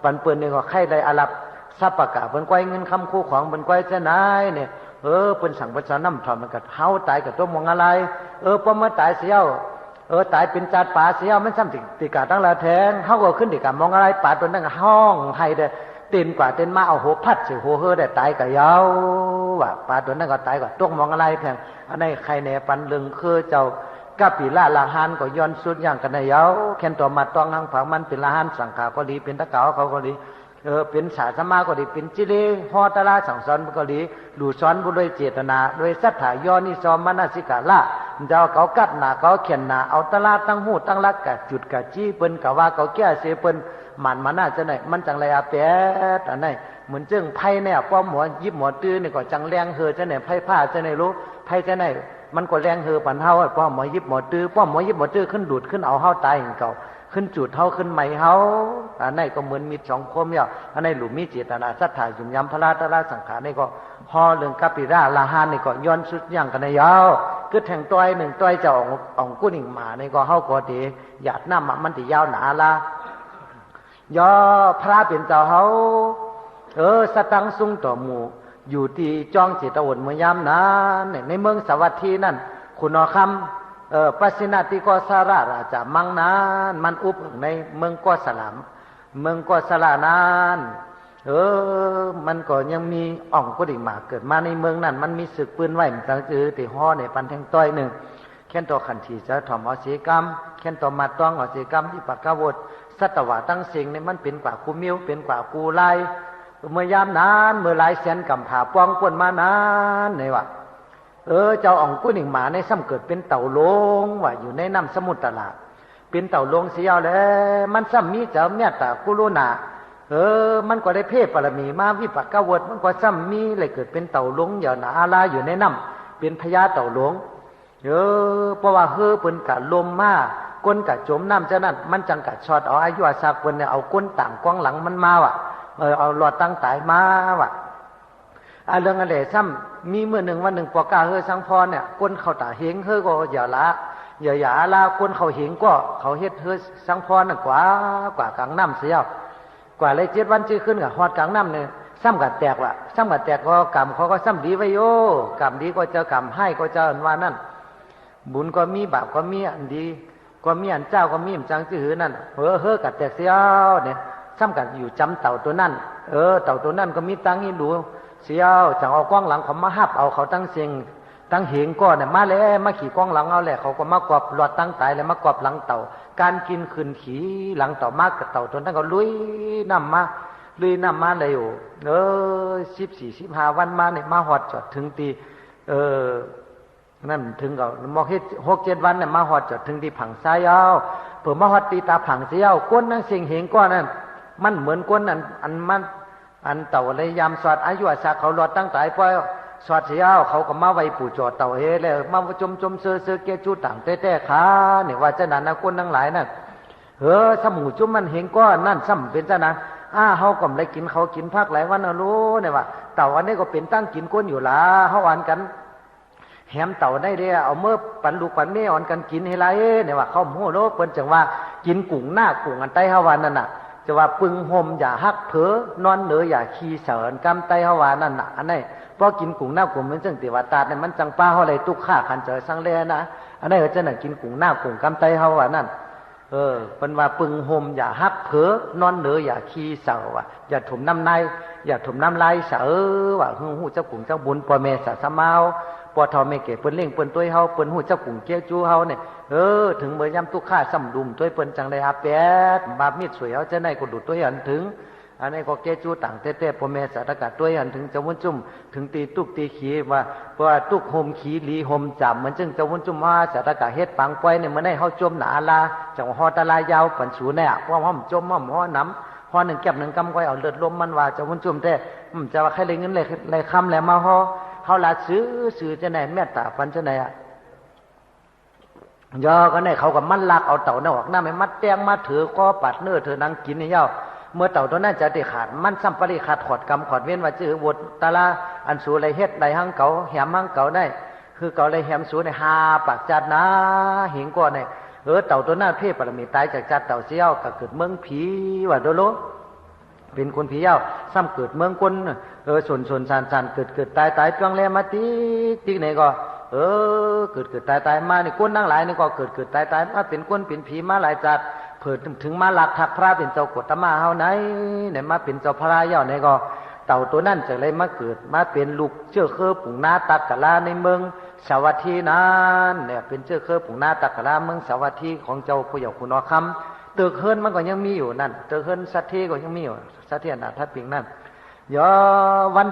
ปันเปินนี่ก็ไข่ได้อาลับซับปะกะเปิ้นก้อยเงินคำคู่ของเปิ้นก้อยเจ้านายเนี่ยเปิ้นสั่งประชาน้ำถอนมันก็เฮาตายกับตัวมองอะไรพอมาตายเสียวตายเป็นจัดป่าเสียวมันซ้ำติกาตั้งละแทงเฮาก็ขึ้นติกามองอะไรป่าตัวนั้นก็ห้องให้เด้เต้นกว่าเต้นมาเอาหัวพัดเสียหัวได้ตายกับยาวว่าปลาตัวนั้นก็ตายกับตกมองอะไรแพงอันนี้ใครแหนปันลึงคือเจ้ากับปีละละหันก็ย้อนสุดอย่างกันในยาวแค่ตัวมาต้องหังผังมันเป็นละหันสังขาก็ดีเป็นตะเกาเขาก็ดีเป็นสาสมาก็ดีเป็นจิเลฮอตละสั่งสอนก็ดีหลู่สอนบุโดยเจตนาโดยสัทธายอนิสอมมนสิกาละเจ้าเขากัดหนาเขาเขียนหนาเอาตละตั้งหูตั้งลักกะจุดกะจี้เปิ้นกะว่าเขาแก้เสียเปิ้นมันน่าจะไหนมันจังไรอาแปดอันไหนเหมือนจึงไพ่เนี่ยป้อมหมอยิบหมอตื้อนี่ก็จังแรงเฮอจะไหนไพ่ผ้าจะไหนรู้ไพ่จะไหนมันก็แรงเฮอปันเฮาป้อมหมอยิบหมอตื้อป้อมหมอยิบหมอตื้อขึ้นดูดขึ้นเอาเฮาตายอย่างเก่าขึ้นจุดเฮาขึ้นใหม่เฮาอันไหนก็เหมือนมีสองคมเนี่ยอันไหนหลุมมีเจตนาสัทธายุ่มยำพระราตระสังขารนี่ก็ฮอเรื่องกัปปิราลาหานนี่ก็ย้อนสุดอย่างกันในยาวคือแทงต้อยหนึ่งต้อยจะออกกุ้งหนึ่งหมานี่ก็เฮาก็ดีหยาดน้ำมันติยาวหนาละย่อพระเป็นเจ้าเฮาสตังสุงต่อหมู่อยู่ที่จ้องจิตอดเมื่อยามนั้นในเมืองสวัสดีนั่นคุณคำปัสสินาติกสาราราชมังนานมันอุปในเมืองกสลามเมืองกสลานานมันก็ยังมีอ่องกุฎิมาเกิดมาในเมืองนั้นมันมีศึกปืนไหวมันตั้งจือติห่อในปันแทงต้อยหนึ่งแค่นตัวขันทีจะถ่อมอสีกรรมแค่นตัวมาต้องอสีกรรมที่ปากกาวดสัตวะตั้งสิ่งนี่มันเป็นกว่ากูมิ้วเป็นกว่ากูไลเมื่อยามนานเมื่อหลายแสนกำผาป้องปนมานานเนี่ยวะเจ้าอ่องกุ้งหนึ่งหมาในซ้ำเกิดเป็นเต่าลงว่าอยู่ในน้ำสมุทรตลาดเป็นเต่าลงเสียวแล้วมันซ้ำมีเจ้าเมียตากุลุนามันก็ได้เพ่ปรมีมาวิปักกวดมันก็ซ้ำมีเลยเกิดเป็นเต่าลงอย่าหนาอาลาอยู่ในน้ำเป็นพญาเต่าลงเพราะว่าเป็นกะลมมาก้นกะจมน้ำเจ้านั่นมันจังกะช็อตเอาอายุอาสาคนเนี่ยเอาก้นต่างกว้างหลังมันมาว่ะเอาหลอดตั้งตายมาว่ะเรื่องอะไรซ้ำมีเมื่อหนึ่งวันหนึ่งปอกาสังพรเนี่ยก้นเขาตาเฮงก็อย่าละก้นเขาเฮงก็เขาเฮ็ดสังพรน่ะกว่ากลางน้ำเสียวกว่าเลย7 วันจื้อขึ้นกับฮอดกลางน้ำเนี่ยซ้ำกัดแตกว่ะซ้ำกัดแตกก็กรรมเขาก็ซ้ำดีไว้โยกรรมดีก็เจอกรรมให้ก็เจอว่านั่นบุญก็มีบาปก็มีอันดีก็มีอันเจ้าก็มีจังจื้อนั่นกัดแตกเสียวเนี่ย ซ้ำกันอยู่จำเต่าตัวนั่นเต่าตัวนั่นก็มีตังค์ให้ดูเสียวจังเอากล้องหลังเขามาหับเอาเขาตั้งเสียงตั้งเหงก้อนเนี่ยมาแล้วมาขี่กล้องหลังเอาแหละเขาก็มากอบหลอดตั้งตายแล้วมากอบหลังเต่าการกินขืนขี่หลังเต่ามากกับเต่าตัวนั้นก็ลุยน้ำมาเลยอยู่14-15 วันมาเนี่ยมาหอดจอดถึงตีนั่นถึงก็มอกเฮ็ด6-7 วันเนี่ยมาหอดจอดถึงที่ผังซ้ายเอาเปิดมาหอดตีตาผังเสียวก้นนั่งเสียงเหงก้อนนั่นมันเหมือนก้นอันเต่าเลยยามสอดอายุอาสาเขาหลอดตั้งตายพอสอดเสียวเขาก็มาไว้ปู่จอดเต่าเฮแล้วมาจมเสือเกจูต่างเต้ขาเนี่ยว่าจะนั้นนะก้นทั้งหลายนั่นสมูจุ่มมันเหงก้อนนั่นซ้ำเป็นจะนั้นเฮาก็เลยกินเขากินพักหลายวันนะรู้เนี่ยว่าเต่าอันนี้ก็เป็นตั้งกินก้นอยู่ละเฮาอ่านกันแหมเต่าได้เด้เอาเมื่อปันลูกปันแม่อ่อนกันกินให้ไรเนี่ยว่าเขาโหโลเปิ้นจังว่ากินกุ้งหน้ากุ้งอันไตเฮาวันนั่นน่ะจะว่าปึงห่มอย่าฮักเผลอนอนเหนืออย่าขี้เสริญกำไตเฮาว่านั่นน่ะอันนี้พอกินกุ้งหน้ากุ้งมันจังติว่าตาเนี่ยมันจังป้าเฮาเลยตุกฆ่าคันเจอสังเลนะอันนี้ก็จะน่ะกินกุ้งหน้ากุ้งกำไตเฮาว่านั่นเป็นว่าปึงห่มอย่าฮักเผลอนอนเหนืออย่าขี้เสาว่ะอย่าถมน้ำในอย่าถมน้ำลายเสาว่าหูเจ้ากุ้งเจ้าบุญปอเมสะสะเมาปอทอเมเกเปิ้นเล่งเปิ้นตัวเฮาเปิ้นหูเจ้ากุ้งเกี้ยวจูเฮาเนี่ยถึงเมื่อยามตุกฆ่าซ้ำดุมตัวเปิ้นจังได้อาแปดบาปมีดสวยเฮาจะได้ก็ดูตัวหันถึงอันนี้ก็เกี้ยวจูต่างเต้ๆปอเมสะตะกะตัวหันถึงจะวุ่นจุ่มถึงตีตุกตีขี้ว่าเพราะว่าตุกห่มขี้ลีห่มจับเหมือนจึงจะวุ่นจุ่มว่าสะตะกะเฮ็ดปังปอยเนี่ยมันได้เฮาจมหนาลาจังฮอตะลายาวปันสูเนี่ยเพราะห้อมจมห้อมฮ้อน้ำฮ้อหนึ่งแก็บหนึ่งกำก้อยเอาเลือดลมมันว่าจะวุ่นจุ่มแต่จะว่าใครเลยเงินเลยคำเลยมาฮ้อเขาละซื้อจะไหนแม่ตาฟันจะไหนยอก็ไหนเขากับมันลักเอาเต่าหน้าออกหน้าไม่มัดแตงมาถือก็ปัดเนื้อเธอนั่งกินให้เย้าเมื่อเต่าตัวนั้นจะได้ขาดมันซ้ำปริขาดขอดกำขอดเว้นว่าจื้อวดตาลาอันสูไรเฮ็ดไรหังเก่าแหมหังเก่าได้คือเก่าไรแหมสูในหาปากจัดนะหิงก้อนเนี่ยเต่าตัวนั้นเพ่ปรมีตายจากจัดเต่าเสี้ยวก็เกิดเมืองผีว่าโดโลเป็นคนผีเย้าซ้ำเกิดเมืองคนส่วนสันเกิดตายจ้วงแลมาติ๊กไหนก็เกิดตายมานี่ก้นนั่งหลายนี่ก็เกิดตายมาเป็นก้นเป็นผีมาหลายจัดเผิดถึงมาหลักทักพระเป็นเจ้ากฎมาเฮาไหนเนี่ยมาเป็นเจ้าพระเย้าไหนก็เต่าตัวนั่นจะเลยมาเกิดมาเป็นลูกเชื่อเคอปุ่งนาตักกะลาในเมืองสาวัตถีนั้นเนี่ยเป็นเชื่อเคอปุ่งนาตักกะลาเมืองสาวัตถีของเจ้าผู้ใหญ่คุณอคำตึกเฮิรนมันก็ยังมีอยู่นั่นตึกเฮิรนสัตถีก็ยังมีอยู่สัตถีอนาถปิงนั่นวัน